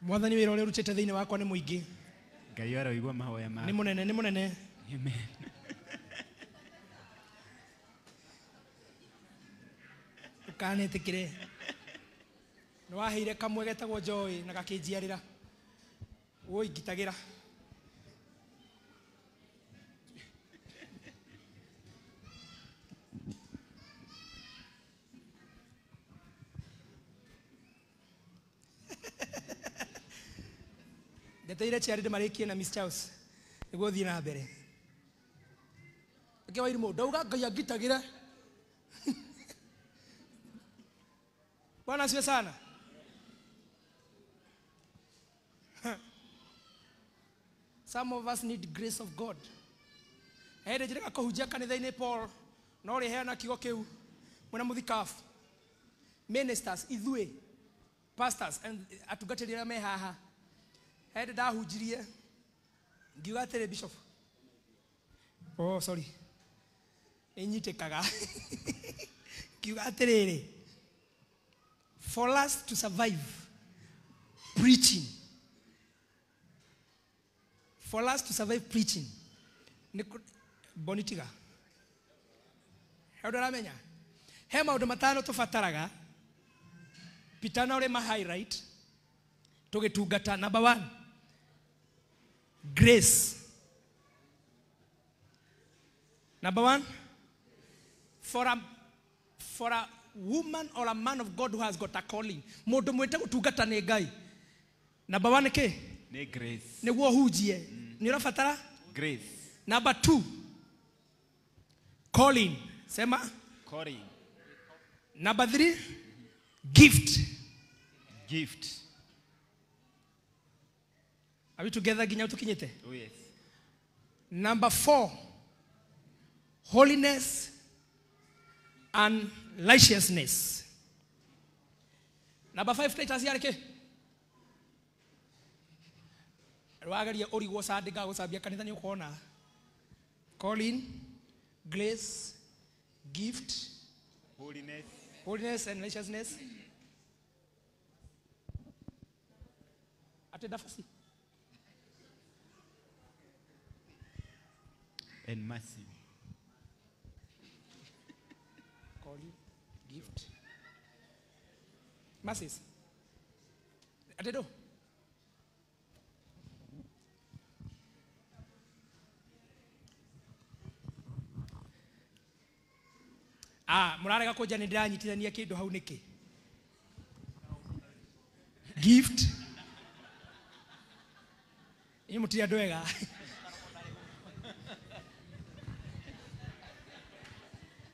Mwathani wira uri rutite thiini wakwa ni muingi. Ngai aroigwa mahoya ma. Ni munene. Amen. Ukanetikire. No waheire kamwe getagwo Joy na gakinjiarira. Woi ngitagira. Ndeteire chiaride marikie na Miss Charles. Niguo thii na mbere. Ake wairimu ndauga Ngai angitagira. Bwana asifiwe sana. Some of us need grace of God. Hende njĩrĩga kũhunjia kanitha-inĩ Paul no rĩheana kiugo kĩu mwena mũthikabu. Ministers ithuĩ pastors and atungatĩri arĩa me haha. Hende ndahunjirie ngiuga atĩrĩ bishop. Oh sorry. Enyitekaga. Ngiuga atĩrĩrĩ. For us to survive preaching. For us to survive preaching. Bonitiga. How do I mean? He maundu matano tubataraga. Pitana ore ma highlight. Tugitungata. Number 1. Grace. Number 1. For a woman or a man of God who has got a calling. Mundu mwete gutungata ni Ngai. Number 1 ke? Ni grace. Niguo hujie. Ni urabatara? Grace. Number 2. Calling. Sema? Calling. Number 3. Gift. Gift. Are we together ginya tukinyete? Oh yes. Number 4. Holiness and righteousness. Number 5 status yareke. Rwagaria origo sadiga gusabia kanitha ni ukona. Calling, grace, gift, holiness and righteousness. Ate dafasi. And mercy. Calling, gift, mercies. Ate do. Murarega koja ni ndanyitithania kindu hau niki. Gift. Ni mutia ndwega.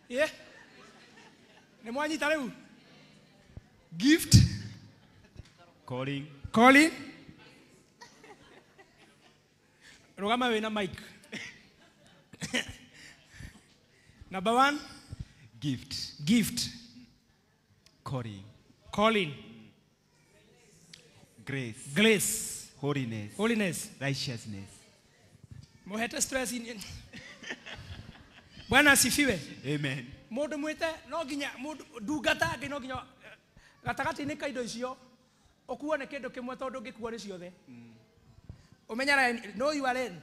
Yeah. Ni mwanyita riu. Gift. Calling. Calling. Rugama we na mic. Number 1. Gift. Gift. Calling. Calling. Grace. Grace. Holiness. Holiness. Righteousness. Mohete stress in. Bwana asifiwe. Amen. Mundu mwete no ginya mundu ndungata ngi no ginya gatagati ni kaindo icio okuone kindu kimwe tondu ngikuo ni ciothe. Umenyara no you are in.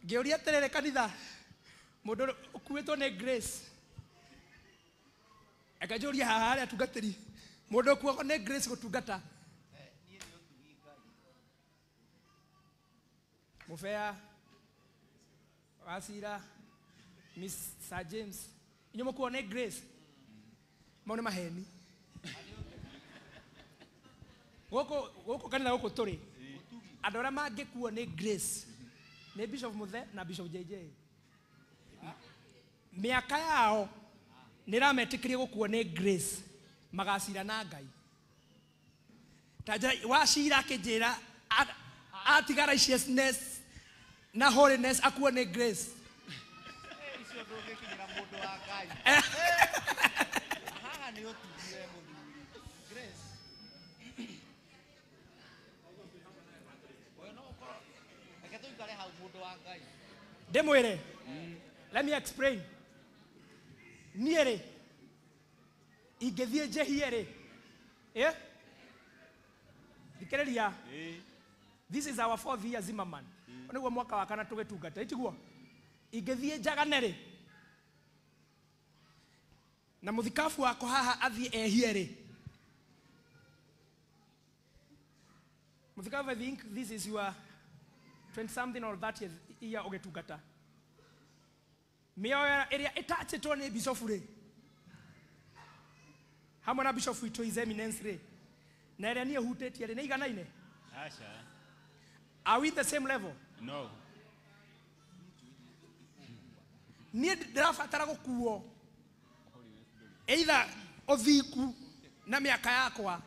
Ngeuria terere kanitha mundu ukuitwo ni grace. Akajuria haha ari atungatiri. Mundu ukuo ni grace gutungata. Mufea Asira Miss Sir James inyo mkuo ne grace maone maheni goko kanitha goko turi andora mangekuo ne grace ne Bishop Muthe na Bishop JJ miaka yao nirametikire gukuo ne grace magacira na Ngai taja washira kijira atiga righteousness na holiness akuwa ne grace. Icio ndũngĩkinyĩra mũndũ wa Ngai. Haha nĩ ũtugire mũthuri. Grace. Wewe no uko. Reke tũikare hau mũndũ wa Ngai. Ndemwire. Let me explain. Niere. Ingethie jehiere. Eh? Dikereria. This is our 4th year Zimmerman. Niguo mwaka wa kana tugitungata itiguo ingethie njaganere na muthikabu wako haha athie ehiere muthikabu. I think this is your 20 something or 30th year ugitungata mioyo area itachetwo ni Bishop re hamwe na Bishop witũ His Eminence re na area nie hutetie re ni iganaine. Asha. Are we the same level? No. Ni ndirabatara gukuo either othiku na miaka yakwa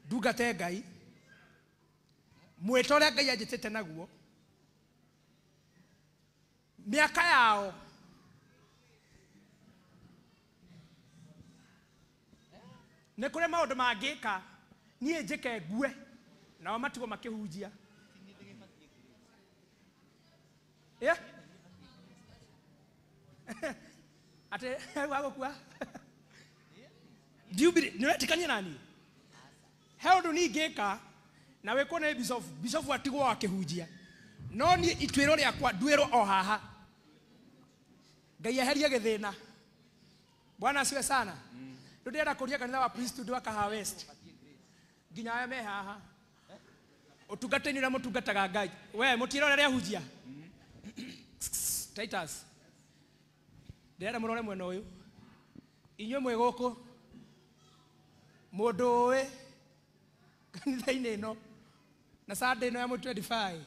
ndungate Ngai mwete ũrĩa Ngai anjĩtĩte naguo miaka yao nä kå rä maå ndå mangä ka niä njä ke ngue nao matigwo makä hunjia atä wagå kua nä wetikania nani he å ndå ningä ka na wä kwo nä bicobu atigwo akä hunjia no niä ituä ro rä akwa nduä ro o haha ngai eherie gä thä na bwana asiwe sana rä ndärenda kå ria kanitha wa priesthood wa Kahawa West nginya aya me haha å tungatä-inä å rä a må tungataga ngai we må tiä ra å rä a rä ahunjia Titus ndärenda må rore mwena å yå inyuä mwä gå kå må ndå å ä kanitha-inä ä no na Sunday ä no ya må 25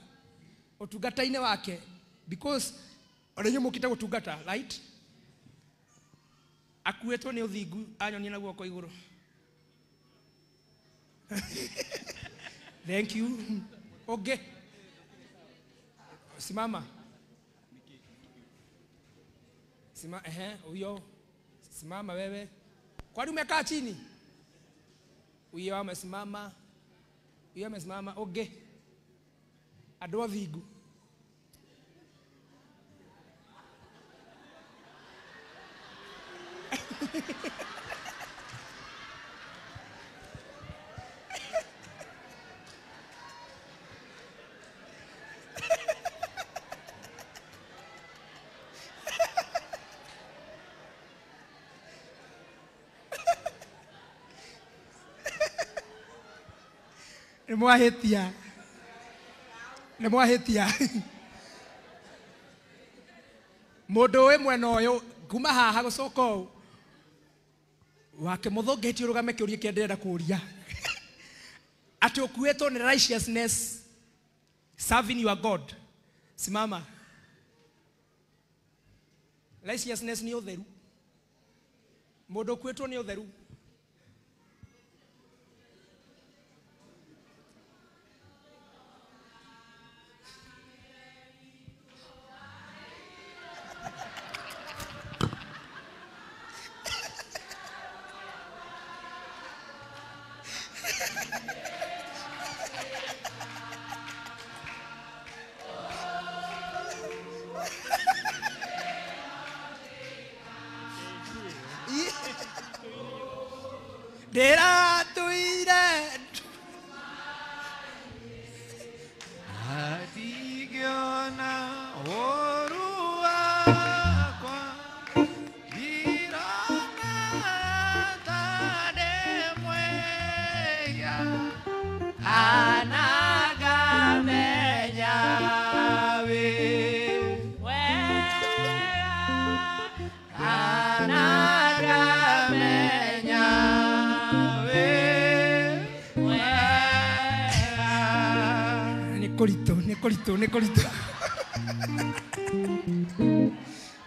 å tungata-inä wake because ona inyuä må kä te gå tungata right akuetwo nä å thingu anyonia na guoko igå rå thank you å simama huyo simama wewe kwani umekaa chini huyo amesimama å andå a thingu nä mwahä tia må ndå å mwena å yå kuma haha gå coka å wake må thå ngä tie å rå game kä å ria kä ndärenda kå ria atä å kuätwo nä righteousness serving your God simama righteousness nä å theru må ndå å kuätwo nä å theru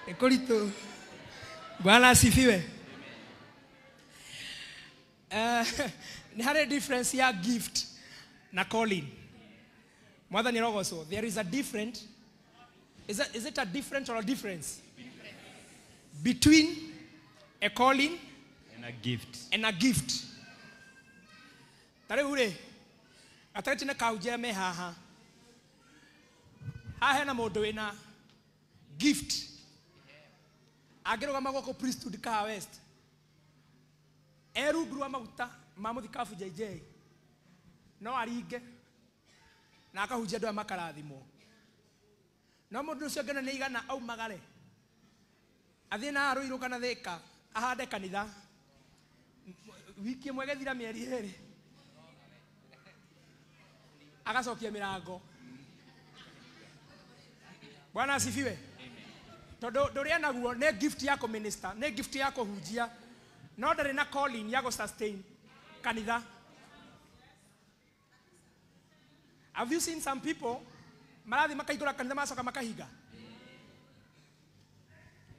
nä kå ritå bwana asifiwe nä harä difference ya gift na calling mwathani rogocwo there is a different is it a different or a difference between a calling and a gift tarä u rä atarä tä nä kahunjia me haha hahe na må ndå wä na gift angä rå gama gwoko priesthood Kahawa West rungu rwa maguta ma må thikabu JJ no aringe na akahunjia andå aya makarathimwo no må ndå å cio ngena nä igana aumagare athiä na arå irå kana thä ka ahande kanitha wiki ä mwe gethira mä eri ä rä agacokia mä rango bwana asifiwe tondå ndå rä a naguo nä gift ya minister nä gift ya kåhunjia no ndarä na calling ya sustain kanitha have you seen some people marathi makaigå ra kanitha macoka makahinga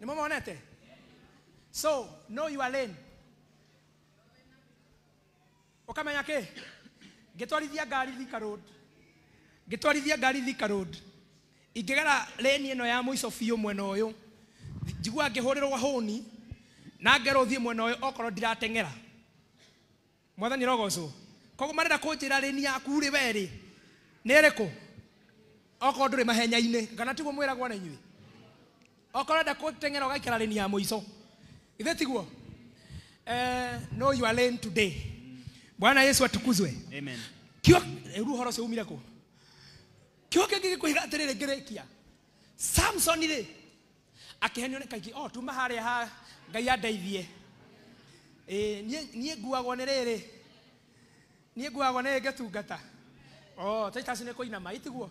nä mo monete so know your lane å kamenya kä ngä twarithia ngari Thika Road ingegera leni eno ya muico biũ mwena ũyũ njigua ngĩhũrĩrwo hũni na ngero thiĩ mwena ũyũ okorwo ndirateng'era mwathani rogocwo koguo marenda kũnjĩra leni yaku rĩ we rĩ nĩ ĩrĩkũ okorwo ndũrĩ mahenya-inĩ kana tiguo mwĩragwo na inyuĩ okorwo ndenda kũteng'era ũgaikara leni ya mũico ithe tiguo know your lane today. Bwana Yesu atukuzwe. Amen. Kio rĩu horo cio umire kũ kio kĩngĩ gĩkwĩra atĩrĩrĩ ngĩrĩkia Samson rĩ akĩhenio nĩ kaingĩ tuma harĩa ha Ngai andeithie niĩ nguagwo nĩ rĩrĩ niĩ nguagwo nĩ ngatungata Titus nĩ kũinama itiguo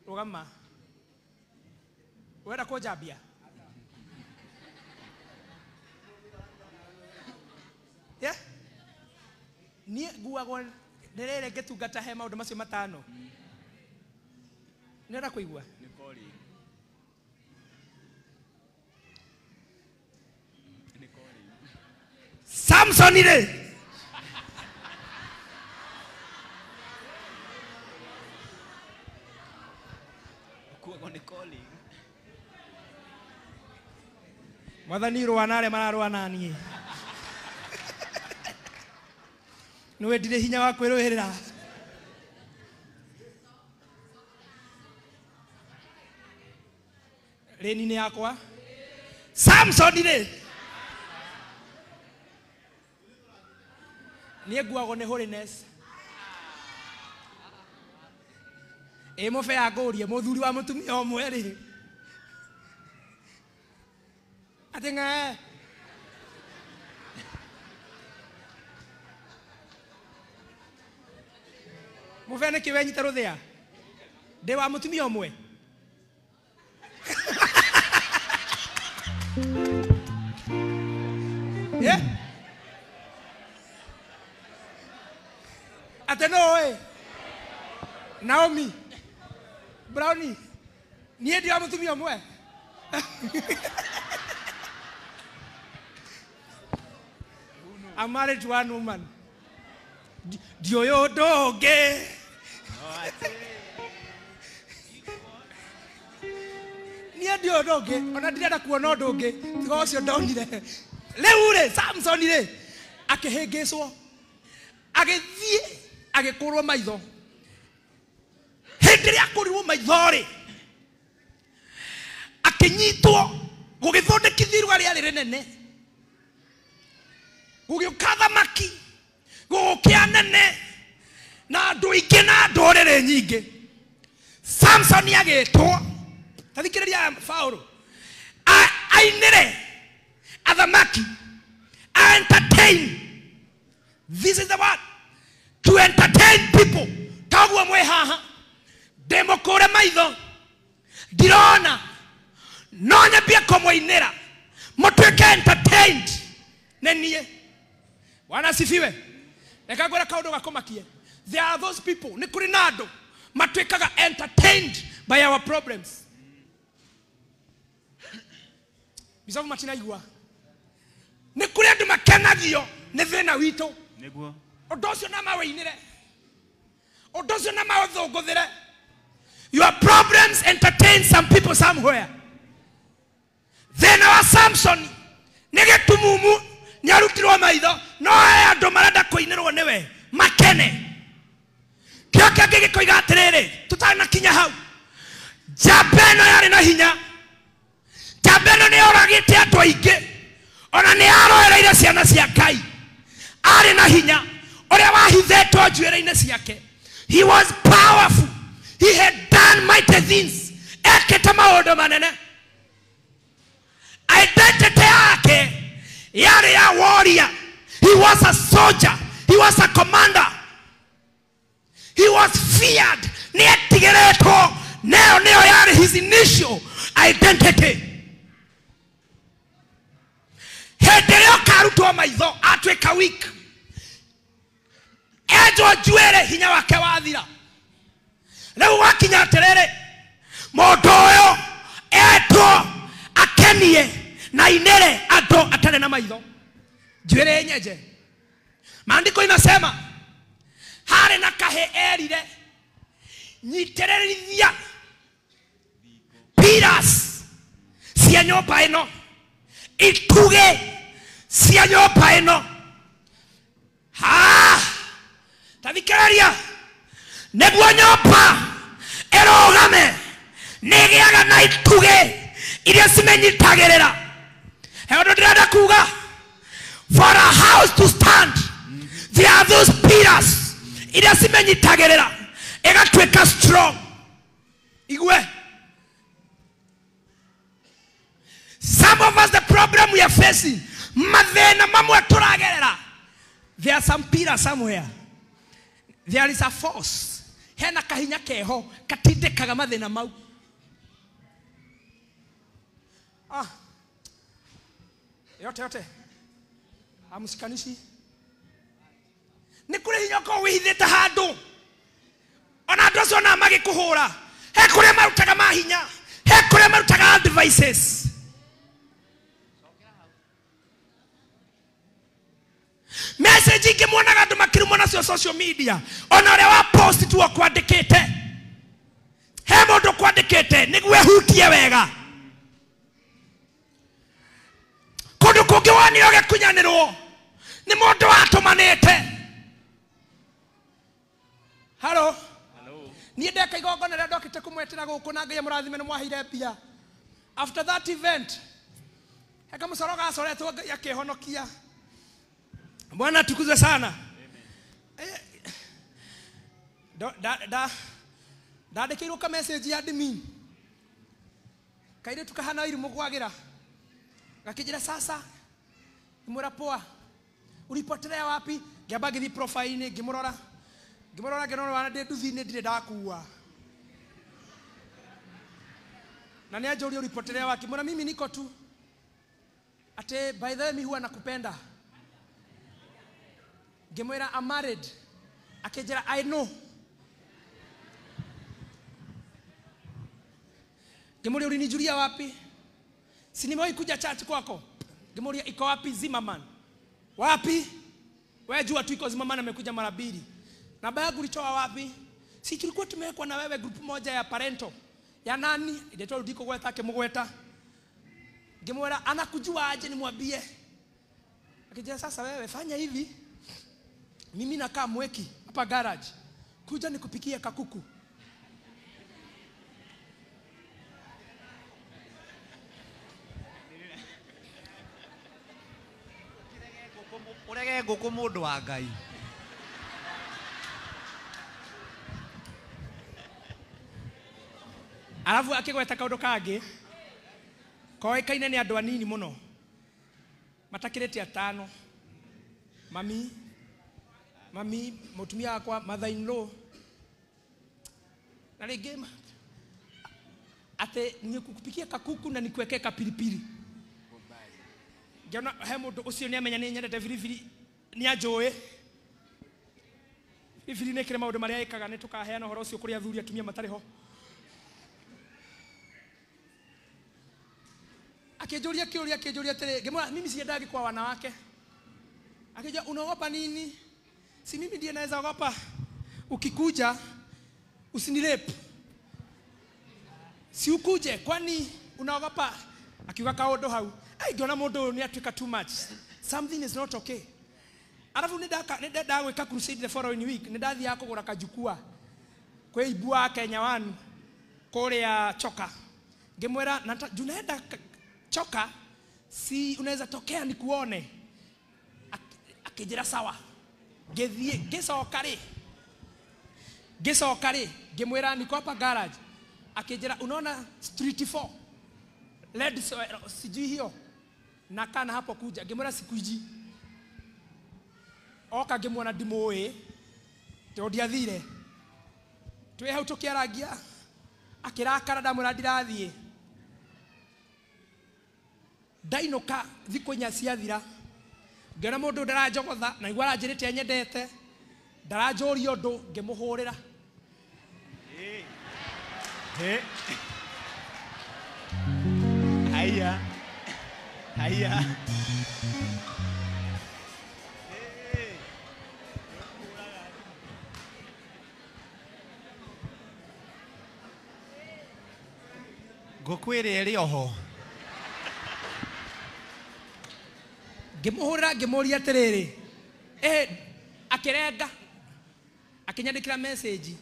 rũgama wenda kũnjambia niĩ nguagwo nĩ rĩrĩ ngatungata he maũndũ macio matano nĩenda kũigua Samson rĩ mwathani rũa na arĩa mararũa naniĩ nĩwe ndirĩ hinya wa kwĩrũĩrĩra rĩni-inĩ yakwa Samson rĩ niĩ nguagwo nĩ holiness mũbe ya ngũrie mũthuri wa mũtumia ũmwe rĩ atĩ ng'e mũbe nĩkĩ wenyita rũthĩa ndĩ wa mũtumia ũmwe atĩ no Naomi Brownie niĩ ndĩ wa mũtumia ũmwe I'm married to one woman ndiũĩ ũndũ ũngĩ niĩ ndiũĩ ũndũ ũngĩ ona ndirenda kuona ũndũ ũngĩ tiga ũcio ndonire rĩu rĩ Samson rĩ akĩhĩngĩcwo agĩthiĩ agĩkũrwo maitho hĩndĩ ĩrĩa akũrirwo maitho rĩ akĩnyitwo gũgĩthondekithio iruga rĩarĩ rĩnene gũgĩũka thamaki gũgĩũkĩa nene na andũ aingĩ na ndũrĩrĩ nyingĩ Samson agĩtwo tathikĩrĩria Paulo ainĩre athamaki entertain. This is the word, to entertain people. Taguo mwe haha demokore maitho dirona no nyambia komwainera motweke entertained nenie wana sifiwe nekagwera kaundo gakomakie. There are those people ni kuri nado matwekaga entertained by our problems. Bisavu matina igua ni kuri andu makenagio ni thina wito niguo odocio na mawainire odocio na mawathogothire. Your problems entertain some people somewhere. Then our Samson negetumumu nyarutirwo maitho no aya andu marenda kuinirwo niwe makene kioke gigikoiga atiriri tutana kinya hau jabeno yari na hinya jabeno ni oragite andu aingi ona ni aroereire ciana cia Ngai ari na hinya uria wahithetwo njuĩrĩ-inĩ ciake. He was powerful. He had done mighty things. Ekete maũndũ manene. Identity yake yari ya warrior. He was a soldier. He was a commander. He was feared. Ni etigeretwo. Neo yari his initial identity. Hendeo karutwo maitho atweka weak. Ejo njuĩrĩ hinya wake wathira. Leo wakinya terere modoyo eto akenie na inere ado atane na maitho njuĩrĩ yenyeje. Maandiko inasema hare na kahe erire nyitererithia pillars cia nyumba ino, ituge cia nyumba ino. Tathikĩrĩria, nĩguo nyũmba ĩrũgame nĩgĩaga na ituge iria cimenyitagĩrĩra. He ũndũ ndĩrenda kuga, for a house to stand there are those pillars iria cimenyitagĩrĩra ĩgatuĩka strong. Igwe, some of us, the problem we are facing, mathĩna mamwe tũragerera, there are some pillars somewhere. There is a force, hena kahinya keho katindĩkaga mathĩna mau. Yote amusikanishi nĩ kũrĩ hinya ũkorwo wĩhithĩte handũ, ona andũ acio ona magĩkũhũra, he kũrĩa marutaga mahinya, he kũrĩa marutaga advices. Message ingĩ muonaga andũ makĩrumwo nacio social media, ona ũrĩa wa post tu kwandĩkĩte, he mũndũ kwandĩkĩte nĩguo ehutie wega. Kũndũ kũngĩ wonio gĩkunyanĩrwo nĩ mũndũ watũmanĩte. Hello. Niĩ ndeka igongona rĩrĩa ndokĩte kũmwetĩra gũkũ na Ngai amũrathime nĩ mwaheire mbia. After that event, heka mũcoro gacoretwo Ngai akĩhonokia. Bwana tukuzwe sana. Ndandĩkĩirwo ka message ya admin. Kaire tukahana irimũ gwagira. Gakijira sasa. Imura poa. Ulipotelea wapi? Ngĩamba ngĩthiĩ profile-inĩ ngĩmũrora. Ngĩrora wana nduthi-inĩ ndirĩ ndakuua. Na nĩ anjũria ulipotelea wapi? Mbona mimi niko tu. Ate by the way mimi huwa nakupenda. Ngĩmwĩra I'm married. Akijira I know. Ngĩmũria ulinijulia wapi? Si nimewahi kuja church kwako? Ngĩmũria iko wapi Zimmerman? Wapi? Wewe jua tu iko Zimmerman, amekuja mara 2. Na baya ulitoa wapi? Si tulikuwa tumewekwa na wewe group moja ya parento. Ya nani? Ile ndiko gweta yake mugweta. Ngĩmwĩra anakujua aje nimwambie. Akija sasa wewe fanya hivi. Mimi nakaa Mweki hapa garage. Kuja nikupikie kakuku. Urege ngũkũ mũndũ wa Ngai. Alafu akigweta kaũndũ kangĩ. Koĩkaine nĩ andũ anini mũno. Matakĩrĩte 5. Mami mũtumia wakwa mother in law. Na rĩngĩ ate nikukupikia kakuku na nikuwekea kapilipili. Ngĩona he mũndũ ũcio nĩ amenya nĩ nyendete biribiri, nĩ anjũĩ. Biribiri nĩ kĩrĩ maũndũ marĩa ĩkaga, nĩ tũkaheana ũhoro ũcio kũrĩ athuri atumia matarĩ ho. Akĩnjũria atĩrĩ, ngĩmwĩra mimi siendagi kwa wanawake. Akija unaogopa nini? Si mimi ndiye naweza ogopa. Ukikuja usinilepe. Si ukuje, kwani unaogopa? Akiuga kaũndũ hau. Ngĩona mũndũ nĩ atuĩka too much. Something is not okay. Alafu nĩnda gwĩka crusade the following week. Nĩndathiaga kũgũra kajukua kwĩ ibu wa Kenya One kũrĩa Choka. Ngĩmwĩra na junaenda Choka, si unaweza tokea nikuone. Akijira sawa. Ngĩthiĩ ngĩcoka rĩ ngĩmwĩra niko hapa garage. Akijira unaona street 4 led sijui hiyo na kana hapo kuja. Ngĩmwĩra sikuiji. Oka ngĩmuona ndimũĩ to ndiathire. Twĩ hau tũkĩaragia akĩrakara ndamwĩra ndirathiĩ. Ndainũka thikũ 4 ciathira. Ngĩona mũndũ ndaranjogotha na igua aranjĩrĩte nyendete. Ndaranjũria ũndũ ngĩmũhũrĩra. Haya. Ngukwire eri oho. Ngimuhurira ngimuria atiriri akirenga akinyandikira message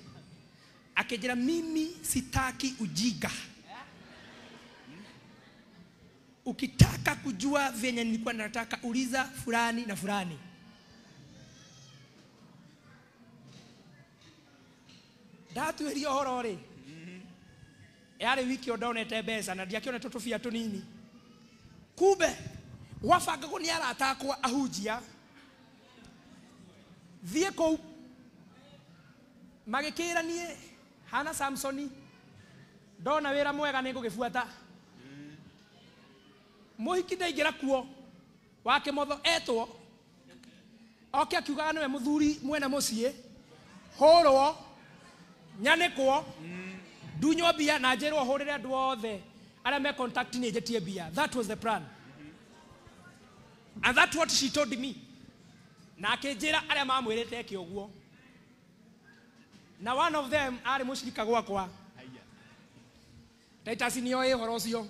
akijira mimi sitaki ujinga. Ukitaka kujua venye nilikuwa nataka uliza fulani na fulani. Datu hiyo horore. Yale wiki odonete besa na ndiakiona tutufia tunini. Kube wafanga ko ni aratakwa ahujia. Thie ko magikira nie hana Samsoni. Ndona wira mwega ningugifuata. Muhiki ndaingira kuo wake motho etwo oke akiugaga niwe muthuri mwena mucie horwo nyanekwo dunyo bia na njero horire andu othe aria me contact ni njetie bia. That was the plan, and that's what she told me. Na akinjira aria mamwirite kiuguo, na one of them ari mushirika gwakwa Titus ni oye horo ucio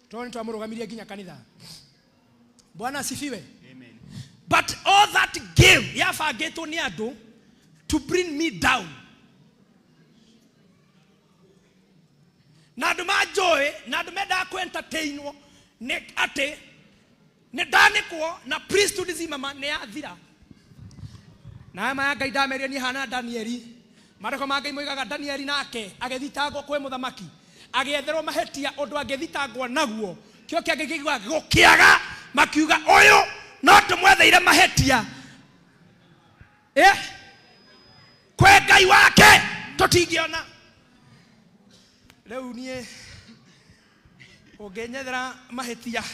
toni twamurugamiria nginya kanitha. Bwana asifiwe. Amen. But all that game yafangitwo ni andu to bring me down. Na andu majoe na andu menda ku entertainwo ne ate ne danekwo na priesthood zimama ne athira. Na aya Ngai ndameria ni hana Danieli. Mareko ma Ngai moigaga Danieli nake agethitangwo kwe muthamaki. Agietherwo mahetia undu angethitangwo naguo. Kio kia ngigigwa gukiaga makiuga uyu no tumwetheire mahetia. Kwe Ngai wake tutingiona. Leo nie ungenyethera mahetia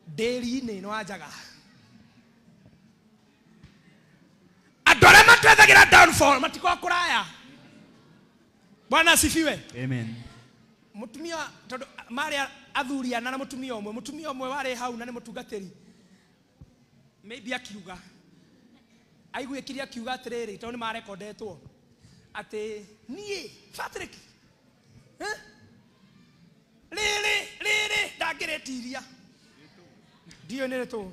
nderi-ini no ajaga. Andu aria matwethagira downfall matiko kuraya. Bwana asifiwe. Amen. Mutumia tondu mari athuria na mutumia umwe wari hau na ni mutungatiri. Maybe akiuga aiguikiria akiuga atiriri tondu ni marekondetwo ati nie Patrick Lili ndangiretiria ndio nere tu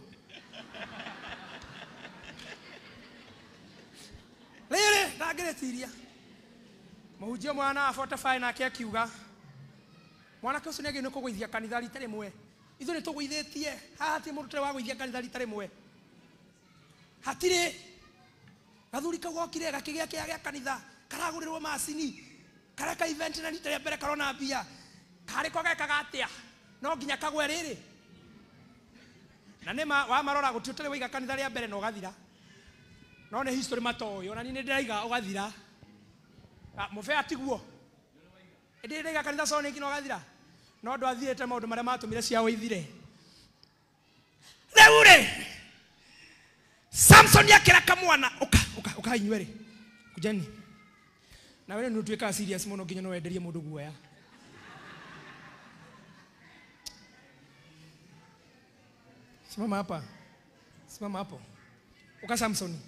Lili ndangiretiria mahujia mwana afota fine nake akiuga mwana koso nege no kugwithia kanitha rita rimwe ithu ni tugwithitie hati mundu tare wa gwithia kanitha rita rimwe hatire gathuri kagokire gakigia kia kanitha karagurirwo macini kareka event na rita ria mbere karona mbia kari ko geka gatia no nginya kagwe riri na nema wa marora gutiutire wiga kanitha ria mbere no gathira no ne history matoyo na ni ndiraiga ugathira mufe atiguo ndiraiga kanitha so ni kino gathira no ndo athiete maundu maria matumire cia withire reure Samson yakira kamwana uka inywere kujani na wewe ndio tuweka serious muno nginya no wenderie mundu guoya. Simama hapa. Simama hapo. Uka Samson.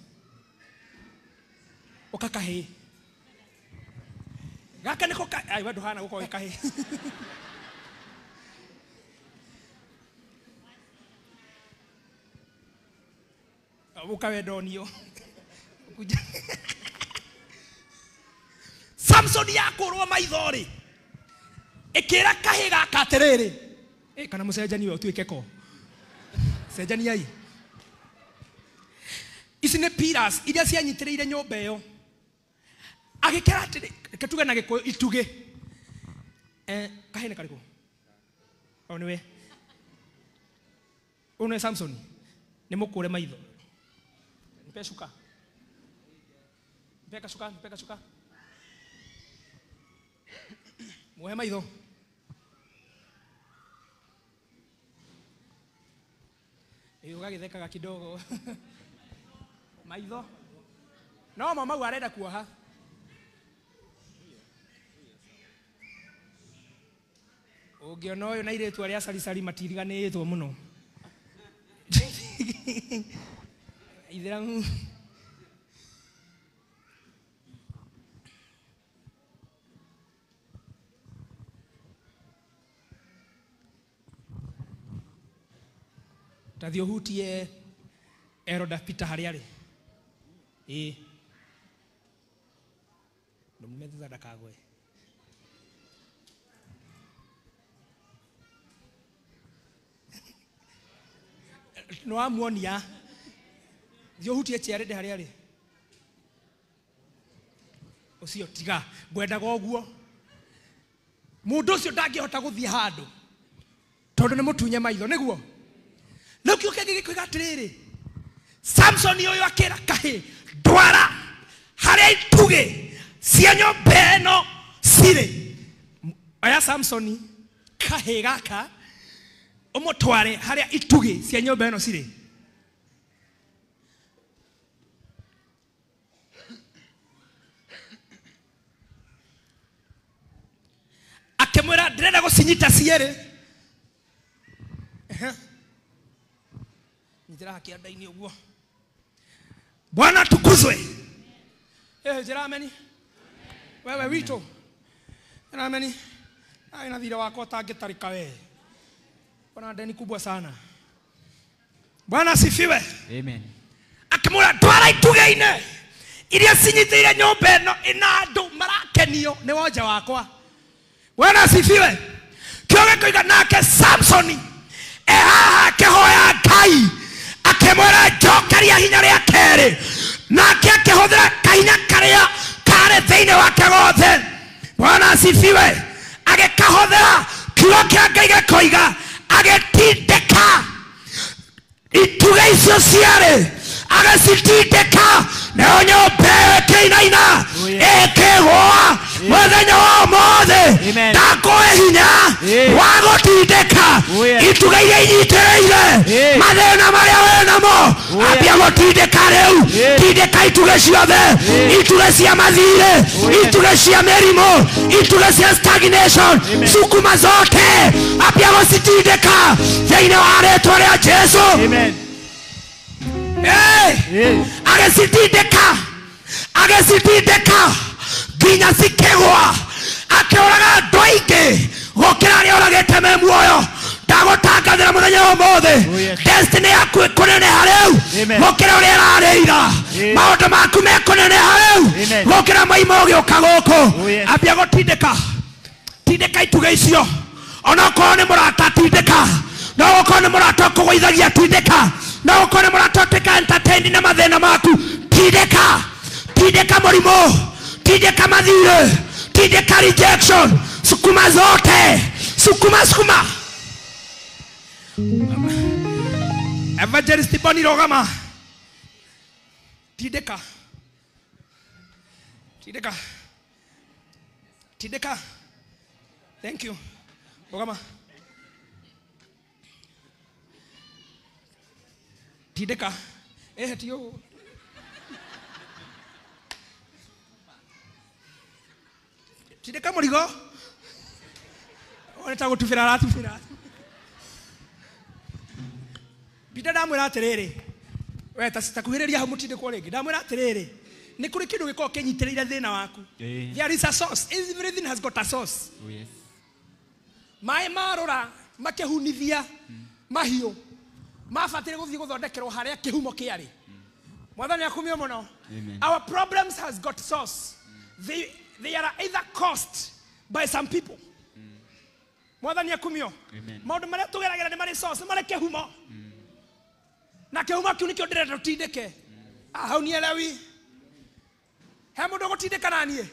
Uka kahe. Gaka niko ai wadu hana uko kahe. Uka wedonio. Samson yakurwo maithori ikira kahe gaka atiriri kana mucenjani we tuike ko cenjani ai ici ni pillars iria cianyitiriire nyumba iyo agikira atiri ketuge na giko ituge kahe ne kariko onwe one Samson ni mukure maitho mpeshuka mpeka shuka muhe maitho ugagithekaga kidogo maitho no mama arenda kuoha ungiona uyu na iretu aria sari matiriganitwo muno ithiramu tathio hutie Eroda Peter hariari ndomumeza dakagwe no amuonia thio hutie cherede hariari ucio tiga ngwendaga oguo mundu ucio ndangihota guthie handu tondu ni mutunye maitho niguo no kiuke gigikuiga atiriri Samson yoyo akira kahi dwara haria ituge cia nyomba ino cire aya Samson kahi gaka umutware haria ituge cia nyomba ino cire akemwira ndirenda gucinyita ciere njira kiandaini uguo Bwana tukuzwe njira ameni wewe wito njira ameni aina thira wako tangitarika we Bwana deni kubwa sana Bwana asifiwe amen akimura twara itugeine iria cinyitire nyomba ino ina andu marakenio ni wonja wakwa Bwana asifiwe kioge koiga nake Samsoni haha kehoya Ngai akemwera njokeria hinya ria keri nake akehuthira kahinya karia kare thiini wake gothe Bwana asifiwe agekahuthira kiugo kia Ngai gekoiga agetindika ituge icio ciari agacitindika nayo nyomba ĩkĩinaina ĩkĩgũa mũthenya wa ũmũthĩ ndakuhe hinya wa gũtindĩka ituge iria inyitĩrĩire mathĩna marĩa wĩ namo ambia gũtindĩka rĩu tindĩka ituge ciothe ituge cia mathirĩ ituge cia mĩrimũ ituge cia stagnation sukuma zote ambia gũcitindĩka thĩinĩ wa rĩĩtwa rĩa Jesũ agacitindĩka nginya cikĩgũa akĩũraga andũ aingĩ gũkĩra arĩa oragĩte me muoyo ndagũtangathĩra mũthenya wa ũmũthĩ destiny yaku ĩkũneneha rĩu gũkĩra ũrĩa ĩrarĩira maũndũ maku mekũneneha rĩu gũkĩra maima ũgĩũka gũkũ ambia gũtindĩka tindĩka ituge icio ona okorwo nĩ mũrata tindĩka no okorwo nĩ mũrata ũkũgũithagia tindĩka no okorwo nĩ mũrata ũtuĩka entertained na mathĩna maku tindĩka mũrimũ tindĩka mathirĩ tindĩka rejection sukuma zote sukuma Evangelist Boni Rogama tindĩka thank you Rogama tindĩka tio tindĩka mũrigo ona ta gũtubĩra aratubĩra Bida ndamwĩra atĩrĩrĩ we takuhĩrĩria hau mũtindĩkwo rĩngĩ ndamwĩra atĩrĩrĩ nĩ kũrĩ kĩndũ gĩkoragwo kĩnyitĩrĩire thĩna waku there is a source everything has got a source maĩ marũra makĩhunithia mahiũ mabatire gũthiĩ gũthondekerwo harĩa kĩhumo kĩarĩ mwathani akumio mũno our problems has got source they are either caused by some people mwathani akumio maũndũ marĩa tũgeragĩra nĩ marĩ source nĩ marĩ kĩhumo na kĩhumo kĩu nĩkĩo ndĩrenda tũtindĩke hau nielewi he mũndũ gũtindĩka na niĩ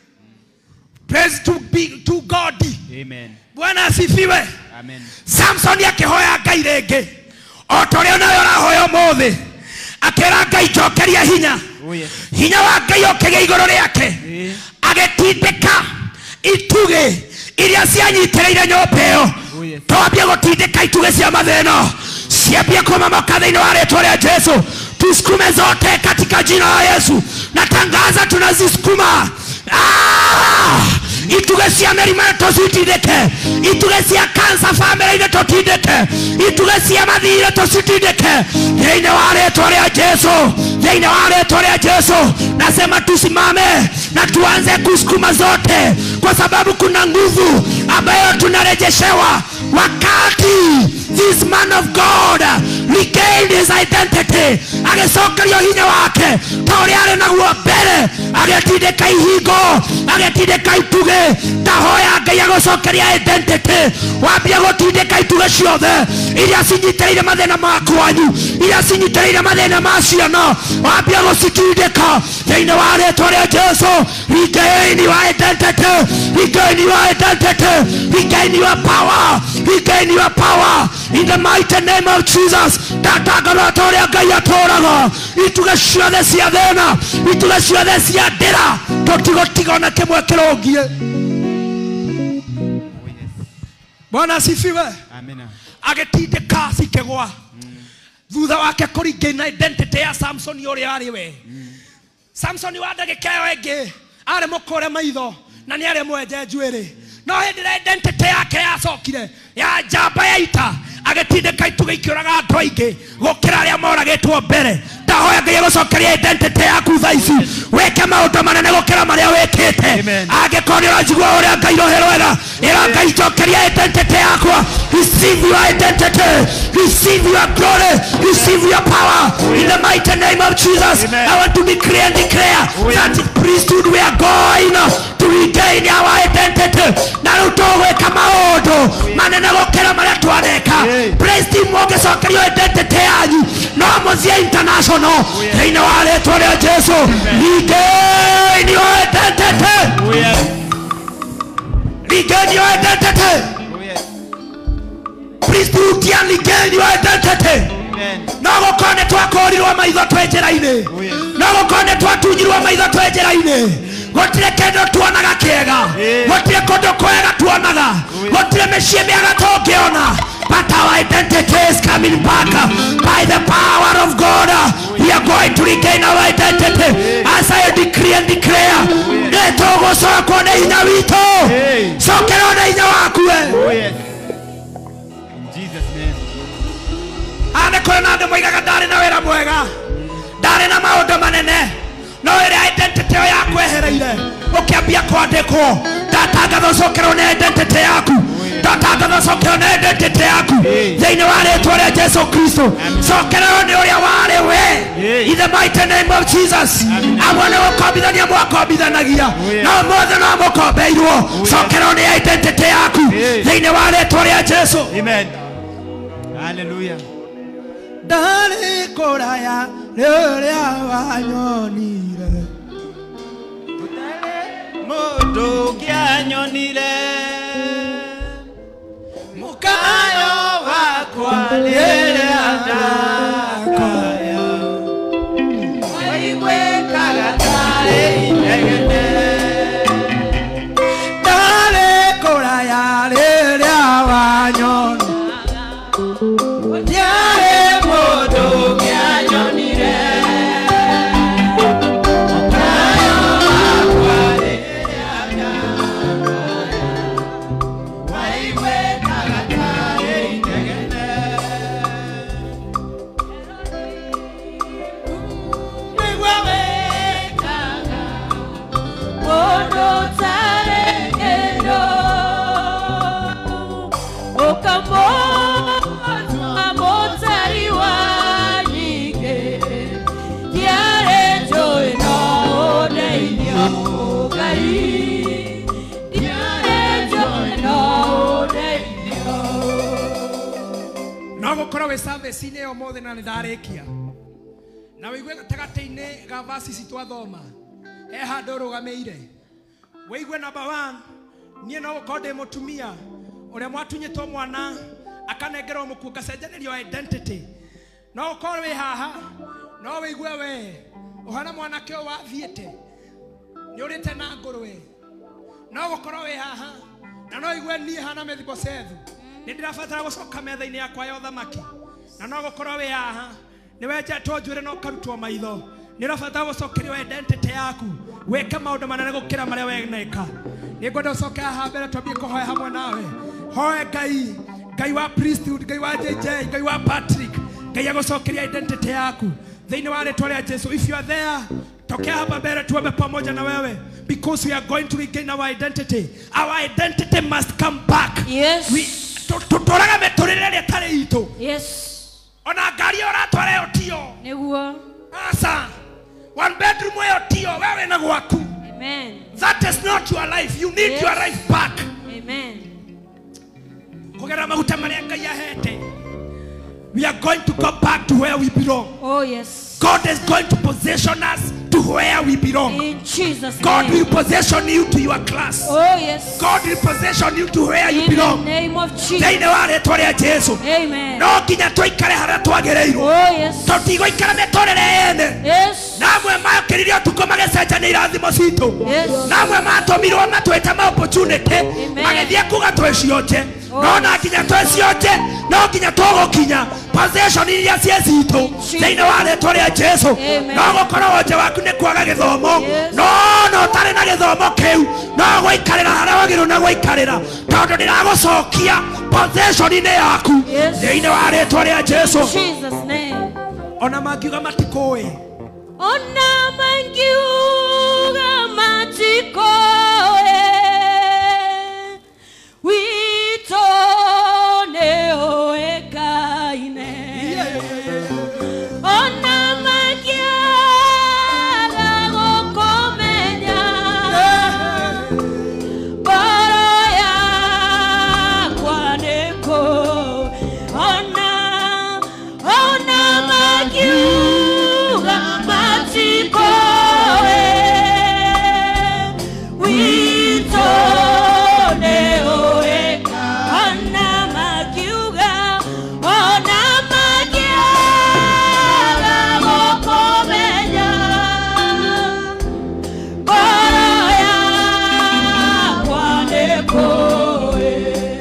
praise to God amen Bwana asifiwe amen Samson akĩhoya Ngai rĩngĩ o ta ũrĩa nawe ũrahoya ũmũthĩ akĩra Ngai njokeria hinya wa Ngai ũkĩgĩa igũrũ rĩake agĩtindĩka ituge iria cianyitĩrĩire nyũmba ĩyo twambie gũtindĩka ituge cia mathĩna ciambie kumamoka thĩinĩ wa rĩĩtwa rĩa Jesũ tusukume zote katika jina la Yesu natangaza tunazisukuma ituge cia mĩrimũ tũcitindĩke ituge cia cancer family-inĩ tũtindĩke ituge cia mathirĩ tũcitindĩke thĩinĩ wa rĩĩtwa rĩa Jesũ thĩinĩ wa rĩĩtwa rĩa Jesũ nasema tusimame na tuanze kusukuma zote kwa sababu kuna nguvu ambayo tunarejeshewa wakati this man of God regained his identity, agecokerio hinya wake ta uria ari naguo mbere, agetindika ihingo, agetindika ituge. Ndahoya Ngai agucokeria identity, wambia gutindika ituge ciothe iria cinyitĩrĩire mathĩna makwanyu, iria cinyitĩrĩire mathĩna ma ciana, wambia gucitindika thĩinĩ wa rĩĩtwa rĩa Jesu. Regain your identity, regain your identity, regain your power, regain your power in the mighty name of Jesus. Ndatangana ta ũrĩa Ngai atũũraga, ituge ciothe cia thĩna, ituge ciothe cia ndĩra, tũtigũtigwo na kĩmwe kĩrũngie. Bwana asifiwe. Amina. Agetindĩka cikĩgwa thutha wake kũringana identity ya Samson ũrĩa arĩ we. Samson wa ndagĩka ĩyo ĩngĩ arĩ mũkũre maitho na nĩ arĩ mwenje njuĩrĩ, no hĩndĩ ĩrĩa identity yake yacokire ya njamba ya ita, agetindĩka ituge ikĩũraga andũ aingĩ gũkĩra arĩa moragĩtwo mbere. Ndahoya Ngai agũcokeria identity yaku thaa ici, wĩke maũndũ manene gũkĩra marĩa wĩkĩte. Angĩkorwo nĩũranjigua ũrĩa Ngai rohe rwega, ĩra Ngai cokeria identity yakwa. Receive your identity, receive your glory, receive your power in the mighty name of Jesus. I want to declare and declare that priesthood we are going to regain our identity. Na rĩu tũgwĩka maũndũ manene gũkĩra marĩa twaneka. Praise team mũngĩcokerio identity yanyu no mũthiĩ international thĩinĩ wa rĩĩtwa rĩa Jesu. Regain your identity, regain your identity. Priesthood and regain your identity. No gũkorwo nĩ twakũrirwo maitho twĩ njĩra-inĩ, no gũkorwo nĩ twatunyirwo maitho twĩ njĩra-inĩ, gũtirĩ kĩndũ tuonaga kĩega, gũtirĩ kũndũ kwega tuonaga, gũtirĩ mĩciĩ mĩega tũngĩona. But our identity is coming back by the power of God. We are going to regain our identity as I decree and declare. Nĩtũgũcokwo nĩ hinya witũ, cokerwo nĩ hinya waku we. Ane kũrĩ na andũ moigaga ndarĩ na wĩra mwega, ndarĩ na maũndũ manene, no ĩrĩa identity ĩyo yaku ehereire ũkĩambia kwandĩkwo. Ndatangatha ũcokerwo nĩ identity yaku, ndatangatha ũcokerwo nĩ identity yaku thĩinĩ wa rĩĩtwa rĩa Jesu Kristo. Cokerwo nĩ ũrĩa warĩ we in the mighty name of Jesus. Amwe nĩ gũkombithania mwakombithanagia, no mothe no mũkombeirwo. Cokerwo nĩ identity yaku thĩinĩ wa rĩĩtwa rĩa Jesu. Amen. Hallelujah. Ndari kũraya rĩrĩa wanyonire, mũndũ ũngĩanyonire, mũkayo wakwa rĩrĩa ndakwaya, waigwĩkaga tarĩ inegene. ndari kũraya rĩrĩa wanyonire, we service ine yo mothe na ndarĩkia na wĩigue gatagatĩ-inĩ ga verses twathoma he handũ ũrũgamĩire wĩigue number 1 niĩ no gũkorwo ndĩ mũtumia ũrĩa mwatunyĩtwo mwana akanengerwo mũkuo ngacenjanĩrio identity, no gũkorwo wĩ haha no wĩigue we ũhana mwanake ũyũ wathiĩte nĩ ũrĩte na ngũrwe, no gũkorwo wĩ haha na no wĩigue niĩ hana Mephibosethu nĩ ndĩrabatara gũcoka metha-inĩ yakwa ya ũthamaki, na no gũkorwo wĩ haha nĩ wenjetwo njuĩrĩ no karutwo maitho, nĩ ũrabatara gũcokerio identity yaku wĩke maũndũ manene gũkĩra marĩa weneka. Nĩ ngwenda ũcoke haha mbere twambie kũhoya hamwe nawe. Hoye Ngai, Ngai wa priesthood, Ngai wa JJ, Ngai wa Patrick, Ngai agũcokeria identity yaku thĩinĩ wa rĩĩtwa rĩa Jesu. If you are there, tokea hapa mbele tuombe pamoja na wewe, because we are going to regain our identity. Our identity must come back. Yes. tutoraga metorere letare ito. Yes. Ona gari ora tware otio. Neguo. Asa. One bedroom wewe otio wewe na gwaku. Amen. That is not your life. You need your life back. Amen. Kugera maguta maria Ngai ahete. We are going to go back to where we belong. Oh yes. God is going to position us to where we belong. In Jesus' name. God will position you to your class. Oh yes. God will position you to where you In belong. the name of Jesus. Amen. No kinya toikare hara twagereirwo. Oh yes. Totigo ikara metorere ene. Yes. Namwe makiririo tukomage seja ni irathimo citu. Yes. Namwe matomirwo matweta ma opportunity. Magethie kuga twecionje. No na kinya twecionje. No kinya togokinya. Possession iria ciecitu. Thĩinĩ wa rĩĩtwa rĩa Jesu. No gũkorwo wonje waku nĩ kwaga gĩthomo. No ũtarĩ na gĩthomo kĩu. No gũikarĩra harĩa wagĩrĩirwo na gũikarĩra. Tondũ ndĩragũcokia possession-inĩ yaku. Thĩinĩ wa rĩĩtwa rĩa Jesu. Jesus name. Ona mangiuga matikũĩ. Ona mangiuga matikũĩ. Witũ nĩ ũĩkaine. Ona mangiaga gũkũmenya. Ngoro yakwa nĩ kũ. Ona mangiuga matikũĩ. Witũ nĩ ũĩkaine.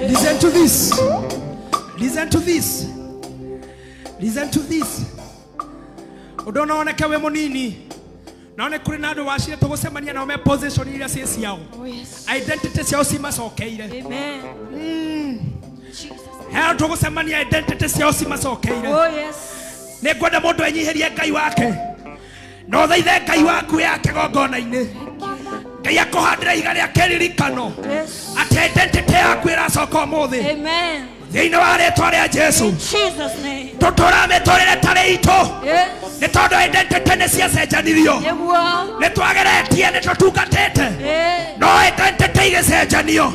Listen to this. Listen to this. Listen to this. Udonaoneka we munini. Naone kuri nado washire tugusemania na ome position iria cie ciao. Oh yes. Identity ciao cimacokeire. Amen. Jesus. Heo tugusemania identity ciao cimacokeire. Oh yes. Nĩ ngwenda mũndũ enyihirie Ngai wake. No thaithe Ngai waku yake gongona-inĩ. Ngai akũhandĩra ihiga rĩa kĩririkano. Yes. Atĩ identity yaku ĩracoka ũmũthĩ. Amen. Thĩinĩ wa rĩĩtwa rĩa Jesu. In Jesus name. Tũtũra mĩtũrĩre tarĩ itũ. Yes. Nĩ tondũ identity nĩ ciacenjanirio. Neguo. Nĩ twageretie nĩ tũtungatĩte. No identity igĩcenjanio.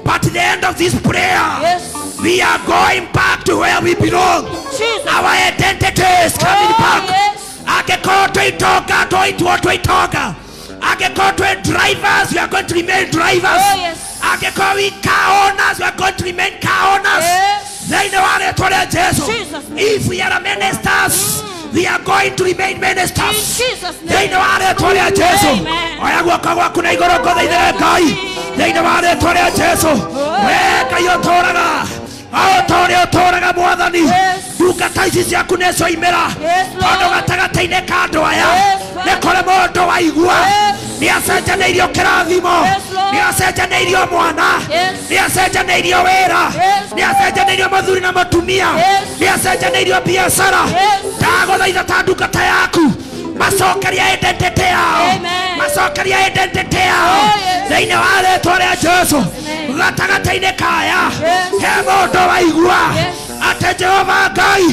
But at the end of this prayer, Yes. we are going back to where we belong. Jesus. Our identity is coming back. Yes. Angĩkorwo twĩtonga twĩtonga. Angĩkorwo twĩ drivers, we are going to remain drivers. Oh yes. Angĩkorwo we car owners, we are going to remain car owners. Yes. Thĩinĩ wa rĩĩtwa rĩa Jesu. Jesus' name. If we are ministers, we are going to remain ministers. In Jesus' name. Thĩinĩ wa rĩĩtwa rĩa Jesu. Amen. Oya guoko gwaku na igũrũ ngũthaithĩre Ngai. Thĩinĩ wa rĩĩtwa rĩa Jesu. Wee Ngai ũtũũraga. Ũtũũre ũtũũraga Mwathani. Ndungata ici ciaku nĩ cioimĩra. Tondũ gatagatĩ-inĩ ka andũ aya nĩ kũrĩ mũndũ waigua. Nĩ acenjanĩirio kĩrathimo. Nĩ acenjanĩirio mwana. Nĩ acenjanĩirio wĩra. Nĩ acenjanĩirio mũthuri na mũtumia. Nĩ acenjanĩirio biacara. Ndagũthaitha ta ndungata yaku. Macokeria identity yao. Macokeria identity yao. Thĩinĩ wa rĩĩtwa rĩa Jesu. Gatagatĩ-inĩ kaya. He mũndũ waigua. Atĩ Jehova Ngai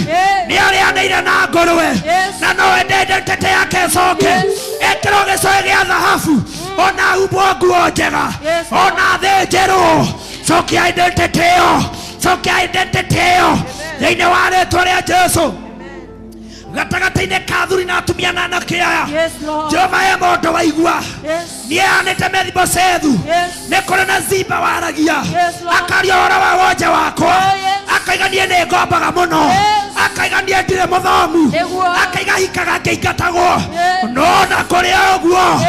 nĩ arĩanĩire na ngũrwe. Na no ende identity yake ĩcoke. Ĩkĩrwo gĩcũhĩ gĩa thahabu. Ona humbwo nguo njega. Ona thĩnjĩrwo. Cokia identity ĩyo. Cokia identity ĩyo. Thĩinĩ wa rĩĩtwa rĩa Jesu. Gatagataine kathuri na atumia na anake aya. Jehova ye mũndũ waigua. Nĩ anĩte Mephibosethu. Nĩ kũrĩ na Ziba waragia. Akaria ũhoro wa wonje wakwa. Akaigania nĩ ngombaga mũno. Akaigania ndirĩ mũthomu. Akaiga hikaga ngĩingatagwo. No na kũrĩ ũguo.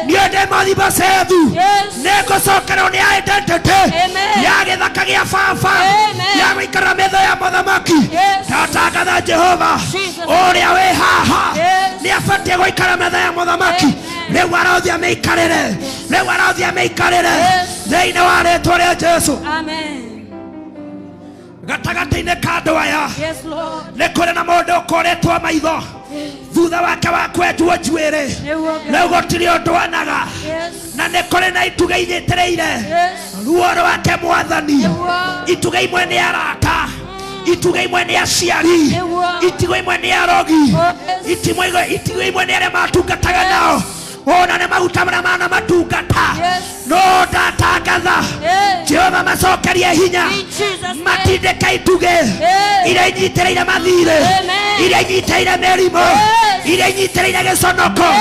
Niĩ ndĩ Mephibosethu. Nĩ ngũcokerwo nĩ identity ya gĩthaka gĩa baba. Ya gũikara metha ya mũthamaki. Ndatangatha Jehova. Ũrĩa wĩ haha nĩ abatiĩ gũikara metha ya mũthamaki. Rĩu arathiĩ amĩikarĩre. Rĩu arathiĩ amĩikarĩre. Thĩinĩ wa rĩĩtwa rĩa Jesu. Gatagata-inĩ ka andũ aya nĩ kũrĩ na mũndũ ũkũrĩtwo maitho. Thutha wake wa kwenjwo njuĩrĩ. Rĩu gũtirĩ ũndũ anaga. Na nĩ ne kore na ituge inyetereire ruoro wake mwathani ituge imwe ni araka ituge imwe ni aciari ituge imwe ni arogi ituge imwe ni arĩa matungataga nao ona ne maguta mana matungata no ndatangatha Jehova macokerie hinya matindĩke ituge iria inyitĩrĩire mathirĩ iria inyitĩrĩire mĩrimũ iria inyitĩrĩire gĩconoko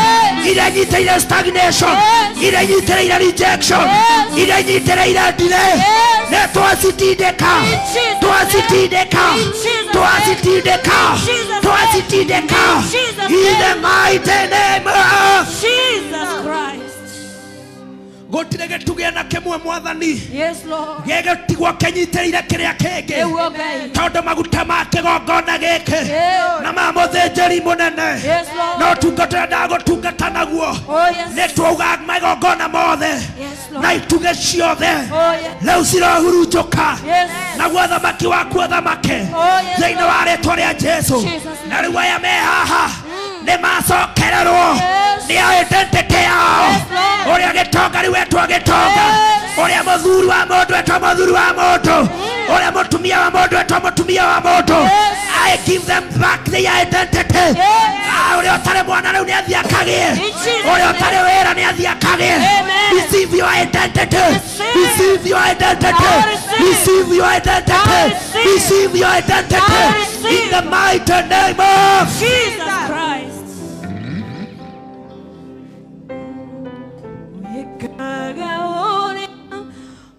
iria inyitĩrĩire stagnation iria inyitĩrĩire rejection iria inyitĩrĩire delay ne twacitindĩka in the mighty name of Jesus Christ. Gotire getuge na kemwe mwathani. Yes Lord. Gege tigwa kenyiterire kiria kenge. Tondu maguta make gongona geke. Na mamuthinjiri munene. Yes Lord. No tungata ndago tungata naguo. Oh yes. Ne twauga magongona mothe. Yes Lord. Na ituge ciothe. Oh yes. Leu cirohurunjuka. Yes. Na gwathamaki waku athamake. Oh yes. Thĩinĩ wa rĩĩtwa rĩa Jesu. Na rĩu aya me haha nĩ macokererwo nĩ identity yao. Ũrĩa gĩtonga rĩu etwo gĩtonga. Ũrĩa mũthuri wa mũndũ etwo mũthuri wa mũndũ. Ũrĩa mũtumia wa mũndũ etwo mũtumia wa mũndũ. I give them back their identity. Ũrĩa ũtarĩ mwana rĩu nĩ athiĩ akagĩe. Ũrĩa ũtarĩ wĩra nĩ athiĩ akagĩe. Receive your identity. Receive your identity. Receive your identity. Receive your identity. In the mighty name of Jesus Christ.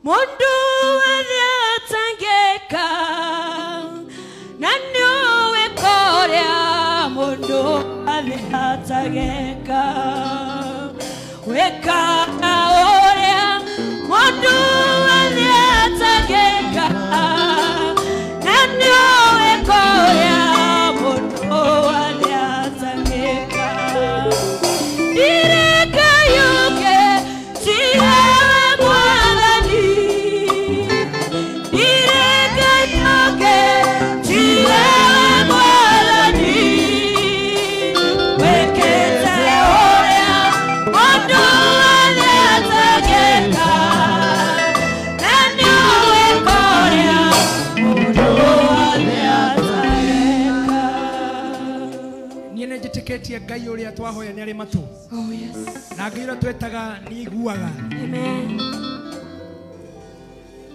Mundu atangeka nanu ekoria mundu atangeka weka oria mundu atangeka nanu ekoria mundu atangeka direka yuke Ketia Ngai uria twahoya ni ari matu. Oh yes. Na Ngai uria twetaga ni iguaga. Amen.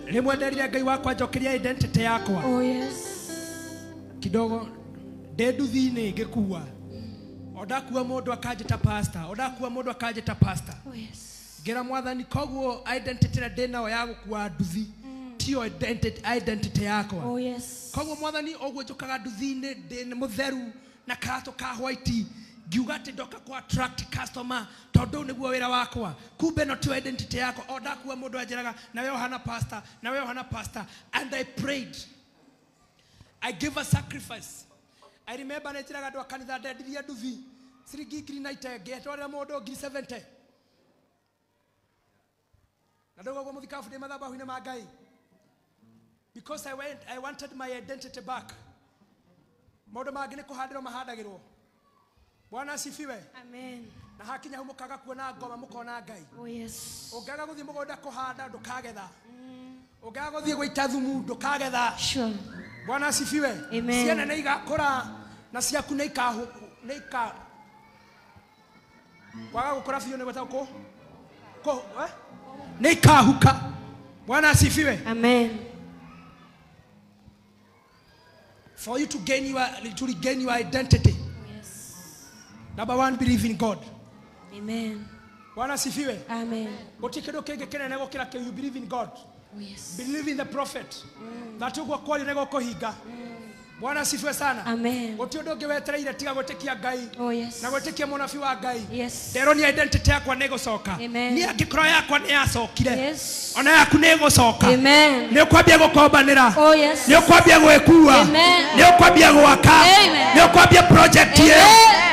Rimwe nderire Ngai wakwa njokeria identity yakwa. Oh yes. Kidogo ndenduthi-ini ngikua. Odakua mundu akanjita pastor. Odakua mundu akanjita pastor. Oh yes. Ngira mwathani koguo identity na ndinao ya gukua nduthi. Tio identity yakwa. Oh yes. Koguo mwathani ogwo njukaga nduthi-ini ndi mutheru na karato ka white ngiuga ati ndoka kwa attract customer tondu niguo wira wakwa kumbe no tio identity yako odakua mundu anjiraga na wewe hana pastor na wewe hana pastor and I prayed I gave a sacrifice. I remember netiraga ndo kanitha ndendirie nduthi ciringi 390 ngetwarira mundu 70 na ndogo gwo muthikabu ndi mathabahu-ini ma Ngai because I wanted my identity back. Modo magine kuhandiro mahandagirwo. Bwana asifiwe. Amen. Na hakinya hu mukaga kuona ngoma mukona Ngai. Oh yes. Ugaga guthie mugonda kuhanda ndukagetha. Ugaga guthie gwaita thumu ndukagetha. Sure. Bwana asifiwe. Amen. Ciana nĩ igakũra na ciaku nĩ ika kwaga gũkũra biũ nĩ gwetagwo nĩ ikahuka. Bwana asifiwe. Amen. For you to regain your identity. Yes. Number one, believe in God. Amen. Bwana asifiwe. Amen. Otikido kenge kenene gukira ke you believe in God. Oh yes. Believe in the prophet. That ugwa kwali nego kuhinga. Bwana asifiwe sana. Amen. Otiodo gewetereire tiga gwetekia Ngai. Oh yes. Na gwetekia munafi wa Ngai. Yes. Dero ni identity yakwa nego soka. Amen. Ni angikro yakwa ni yacokire. Yes. Ona yaku nego soka. Amen. Ni ukwambia gukombanira. Oh yes. Ni ukwambia gwekua. Amen. Ni ukwambia gwaka. Amen. Ni ukwambia project ye.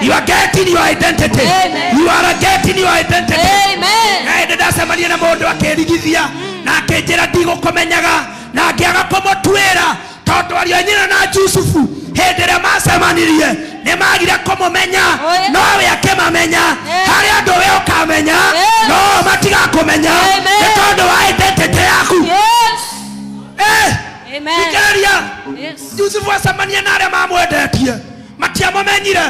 You are getting your identity. Amen. You are getting your identity. Amen. Na ende ndacemania na mundu akirigithia na akinjira ndigũkũmenyaga na angĩaga kũmũtuĩra tondu ario nyina na Jusufu hĩndĩ ĩrĩa macemanirie nĩ magire kũmũmenya no we akĩmamenya harĩ andũ we ũkamenya no matigakũ kumenya tondu wa identity yaku. Yes. Amen. Ikaria Yes. Yusufu asamania na arĩa mamwendetie matiamumenyire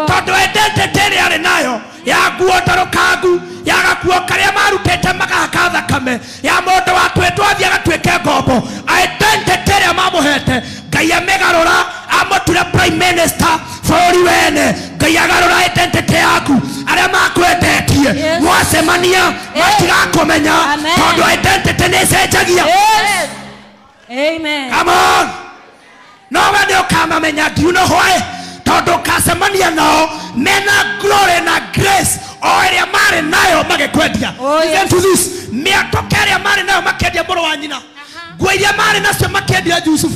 tondu identity ĩrĩa arĩ nayo ya nguo tarukangu ya gakuo karĩa marutĩte magaka thakame ya mũndũ watwĩtwo athiĩ agatuĩke ngombo. Identity ĩrĩa mamuhete Ngai amĩgarũra amũture prime minister bũrũri wene. Ngai agarũra identity yaku. Arĩa makwendetie mwacemania matigakumenya tondu identity nĩ ĩcenjagia. Yes. Amen. Come on. No one will come and do you know why? Todo kasemania nao mena glory na grace o area mare nayo magekwedia. Listen to this. Me atokeria mare nayo makedia boro wanyina. Gwedia mare naso makedia Yusuf.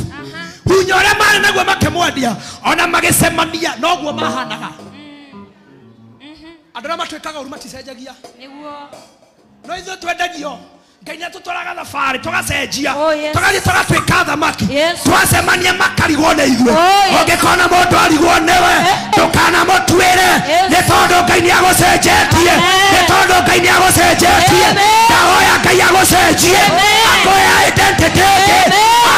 Hunyore mare nagwe makemwadia. Ona magesemania no gwo mahanaga. Adora matwekaga uruma tisejagia. Niguo. No izo twendagio. Ngai atutoraga thabarĩ tugacenjia tugathiĩ tugatwĩka thamaki twacemania makarigwo nĩ ithuĩ. Ũngĩkona mũndũ arigwo nĩwe ndũkanamũtuĩre nĩ tondũ Ngai nĩagũcenjetie, nĩ tondũ Ngai nĩagũcenjetie. Ndahoya Ngai agũcenjie akoya identity ĩngĩ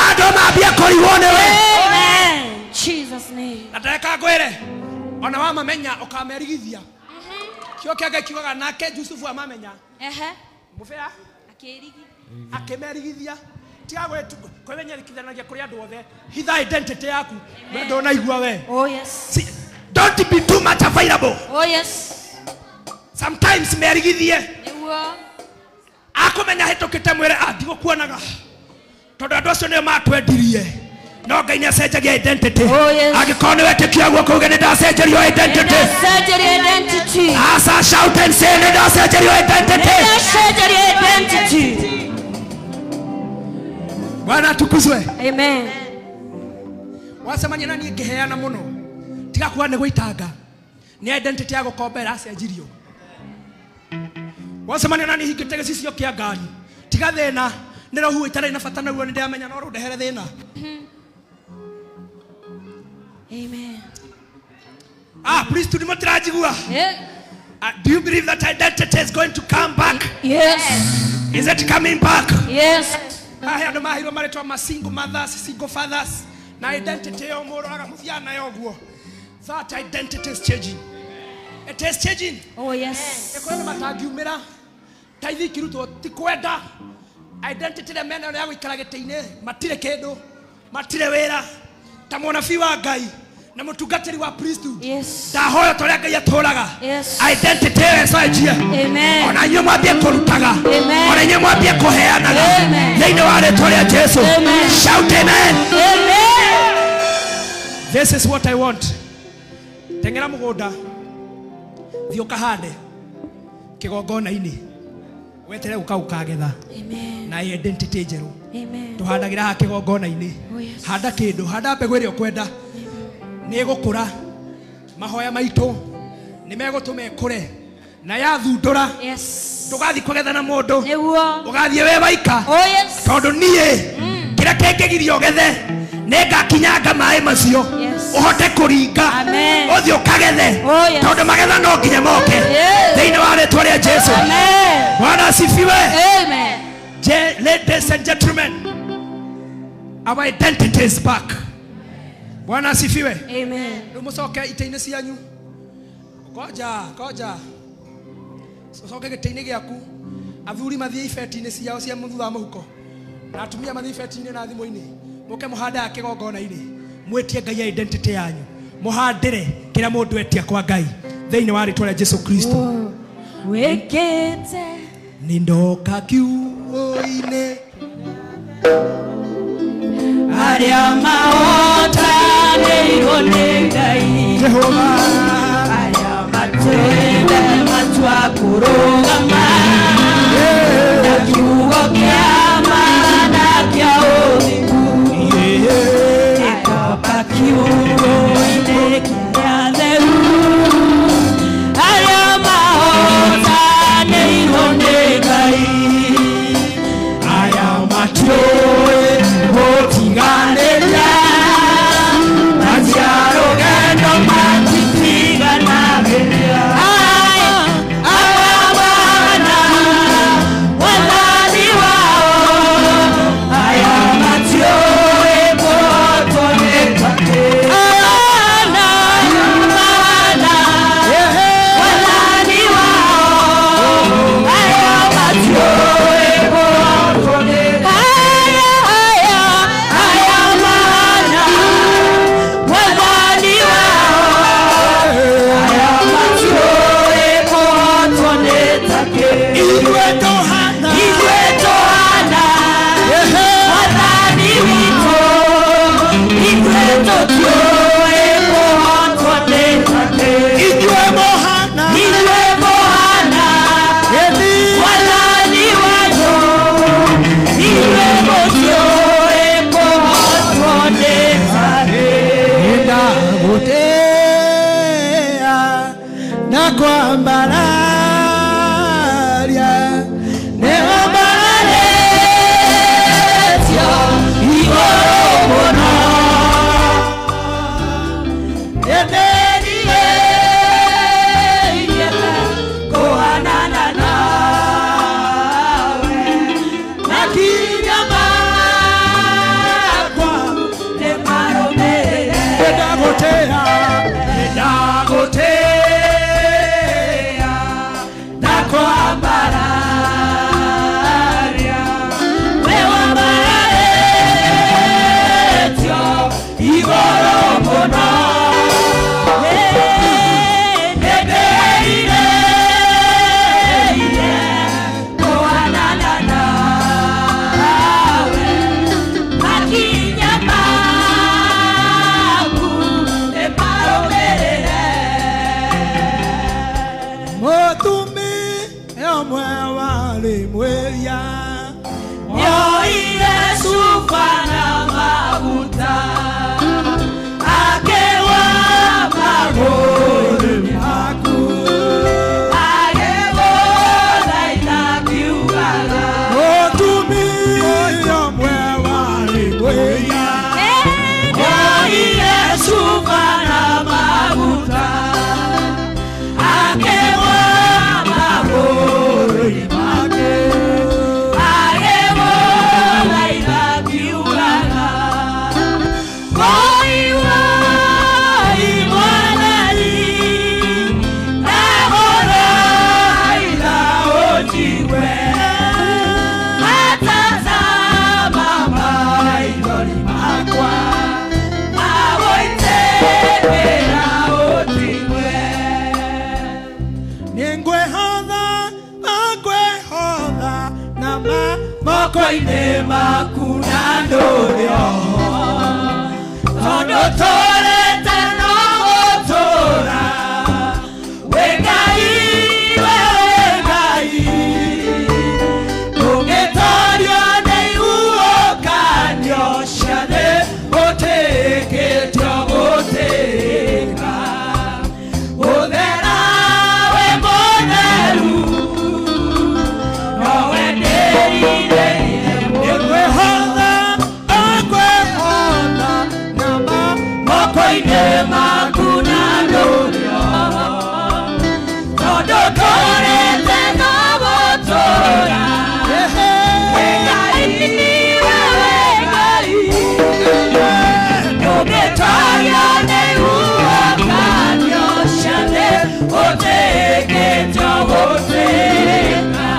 andũ mambia kũrigwo nĩwe. Amen. Jesus name. Nataka ngwĩre ona wamamenya ũkamerigithia. Kĩo kĩa Ngai kiugaga nake Yusufu amamenya. Mũbea akemerigithia tiagwe kwenyerikithanagia kuri andu othe hitha identity yaku ndo naigua we. Oh yes. See, don't be too much available. Oh yes. Sometimes merigithie Niguo. akumenya hitukite mwire athigo kuonaga tondu andu acio nĩ matwendirie no Ngai nĩacenjagia identity. Angĩkorwo nĩ wetĩkia guoko uge nĩ ndacenjerio identity. Asa shout and say nĩ ndacenjerio identity. Bwana tukuzwe. Amen. Wasemania nani ngiheana muno tiga kuwa nĩ gũitanga nĩ identity ya gũkombera acenjirio. Wasemania nani hingĩte gĩcicio kĩa ngari tiga thĩna nĩ rohu itarĩ na bata naguo nĩ ndĩamenya no rũndehere thĩna. Amen. Please do not trajigua. Do you believe that identity is going to come back? Yes. Is it coming back? Yes. I had my single mothers, single fathers. Na identity yo muraga muthiana yoguo. That identity is changing. It is changing. Oh yes. Ekwena matangiumira. Taithi kiruto tikwenda. Identity le mena ya gwikara gĩtĩ-inĩ matire kĩndũ matire wĩra ta mũnabii wa Ngai na mũtungatĩri wa priesthood. Yes. Ndahoya tũrĩa Ngai atũraga. Yes. Identity ĩcenjie. Amen. Ona inyuĩ mwambie kũrutaga. Amen. Ona inyuĩ mwambie kũheanaga. Amen. Thĩinĩ wa rĩĩtwa rĩa Jesũ. Amen. Shout amen. Amen. This is what I want. Tengera mũgũnda thiĩ ũkahande kĩgongona-inĩ wetere ũkagetha. Amen. Na identity njerũ. Amen. Tuhandagira ha kĩgongona-inĩ. Oh yes. Handa kĩndũ handa mbegũ ĩrĩa ũkwenda nĩ gũkũra. Mahoya maitũ nĩ megũtũma ĩkũre na yathundũra. Yes. Ndũgathiĩ kũgetha na mũndũ Niguo. ũgathiĩ we waika. Oh yes. Tondũ niĩ kĩrĩa kĩngĩgiria ũgethe nĩ ngakinyanga maĩ macio ũhote kũringa ũthiĩ ũkagethe tondũ magetha no nginya moke thĩinĩ wa rĩĩtwa rĩa Jesũ. Bwana asifiwe. Amen. Ladies and gentlemen, our identity is back. Bwana asifiwe. Amen. Rumucoke ite-inĩ cianyu. Koja. Socoke gĩtĩ-inĩ gĩaku. Athuri mathiĩ ibeti-inĩ ciao cia mũthutha mũhuko. Na atumia mathiĩ ibeti-inĩ na thimũ-inĩ. Mũke mũhanda kĩgongona-inĩ. Mwĩtie Ngai identity yanyu. Mũhandĩre kĩrĩa mũndũ etia kwa Ngai thĩinĩ wa rĩĩtwa rĩa Jesũ Kristo. Wekete Nindoka kiugo-inĩ arĩa mahotanĩirwo nĩ Ngai. Jehova Arĩa matwende matua kũrũgama na kiugo kĩa ma na kĩa ũthingu. Nindoka kiugo-inĩ kĩrĩa theru arĩa mahotanĩirwo nĩ Ngai. aya matiũĩ gũtiganĩria Matia rũgendo matitiganagia. Aya mwĩria Yoire cuba na maguta akĩgwa magũrũ maku agĩgũthaitha akiugaga mũtumia ũmwe warĩ mwĩria Yoire cuba na maguta akĩgwa magũrũ make agĩgũthaitha akiugaga Wai wai mwanari ndagũthaitha ũnjigwe atazama maithori makwa magũitĩrĩra ũnjigwe nĩngwĩhotha na moko-inĩ maku na ndũrĩo tondũ tũrĩte no gũtũũra wĩ Ngai we Ngai ndũngĩtorio nĩ ihuhũkanio cia thĩ ũtĩkĩtio gũtĩka ũthera wĩ mũtheru no wendeire nĩngwĩhotha na moko-inĩ maku na ndũrĩo tondũ tũrĩte no gũtũũra wĩ Ngai we Ngai ndũngĩtorio nĩ ihuhũkanio cia thĩ ũtĩkĩtio gũtĩka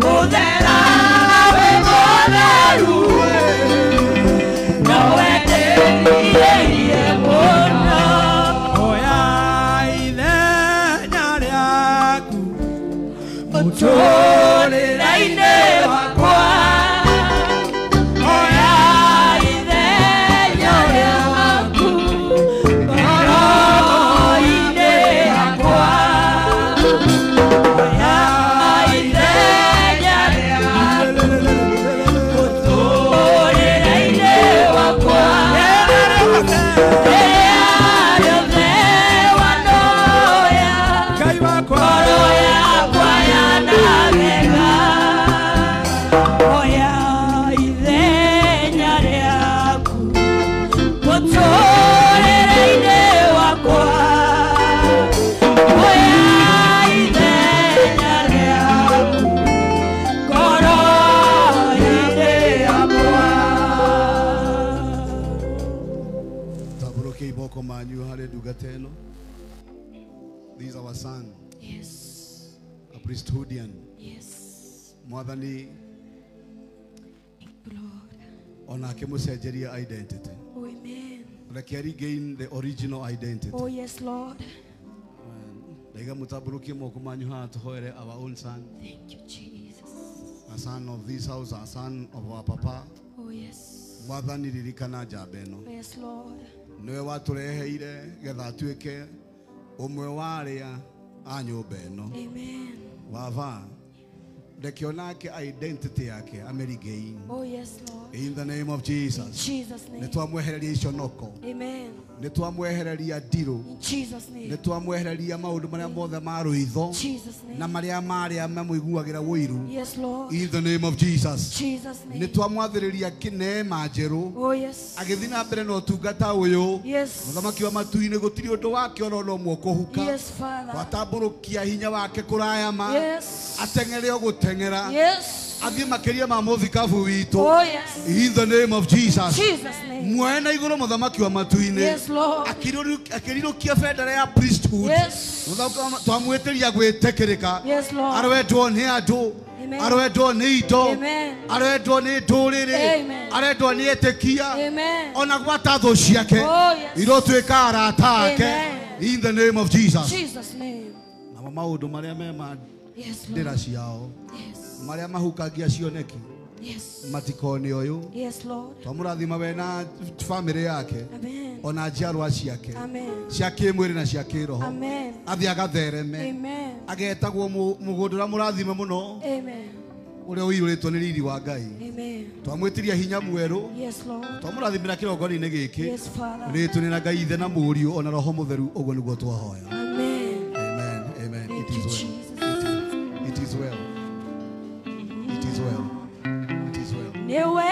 mũthera wĩ mũtheru no wendeire mũno oya ithenya rĩaku mũtũrĩre-inĩ wakwa oya ithenya rĩaku ngoro-inĩ yakwa oya ithenya rĩaku mũtũrĩre-inĩ wakwa rĩothe wanoya Ngai wakwa ngoro yakwa yanagega oya ithenya rĩaku mũtũrĩre-inĩ wakwa oya ithenya rĩaku ngoro-inĩ yakwa Tabũrũkia iboko manyu harĩ ndungata ĩno. These are our son, Yes, a priesthoodian. yes, Mwathani Lord. ona akĩmũcenjeria identity. Oh, amen. Reke regain the original identity. Oh, yes, Lord. Ndaiga mũtambũrũkie moko manyu haha tũhoere our own son, Thank you, Jesus. a son of this house, a son of our papa. Oh, yes. Mwathani ririkana njamba ĩno. Yes, Lord. Nĩwe watũreheire getha atuĩke ũmwe wa arĩa a nyũmba ĩno. Amen. Baba, reke onake identity yake amerigain. Oh, yes, Lord. In the name of In Jesus. Jesus' name. Nĩtwamwehereria iconoko. Amen. Nĩtwamwehereria ndirũ. In Jesus' name. Nĩtwamwehereria maũndũ marĩa mothe ma rũitho Jesus' name. na marĩa marĩa mamũiguagĩra wũiru. Yes, Lord. In the name of Jesus. Jesus' name. Nĩtwamwathĩrĩria kĩneema njerũ. Oh, yes. Agĩthiĩ na mbere na ũtungata ũyũ. Yes. Mũthamaki wa matu-inĩ gũtirĩ ũndũ wake ona ũmwe ũkũhuka. Yes, Father. Twatambũrũkia hinya wake kũraya ma. Yes. Ateng'ere o gũteng'era. Yes. Athiĩ makĩria ma mũthikabu witũ. Oh, yes. In the name of Jesus. Jesus' name. Muoe na igũrũ mũthamaki wa matu-inĩ. Yes, Lord. Akĩrirũkia bendera ya priesthood. Yes. Twamwĩtĩria gwĩtĩkĩrĩka. Yes, Lord. Arwendwo nĩ andũ. Amen. Arwendwo nĩ indo. Amen. Arwendwo nĩ ndũrĩrĩ. Amen. Arwendwo nĩ etĩkia. Amen. Ona gwata thũ ciake. Oh, yes. Irotwĩka arata ake. Amen. In the name of Jesus. Jesus' name. Namo maũndũ marĩa me ma Yes, ndĩra Lord. ciao. Yes. Marĩa mahukangia cioneki. Yes. matikoni oyu Yes, Lord. twamurathima we na family yake Amen. ona njiarwa ciake Amen. cia kimwiri na cia kiroho Amen. athi agathereme Amen. agetagwo mugundu ra murathime muno Amen. uria uiruritwo ni riri wa Ngai Amen. twamwitiria hinya mweru Yes, Lord. twamurathimira kirongoni-ini giki Yes, Father. ritũ nĩ na Ngai ithe na mũriũ ona roho mũtheru ũguo nĩguo twahoya. Amen. Amen. Amen. Thank It you, is well. Jesus. It is well. It is well. It is well. Niwe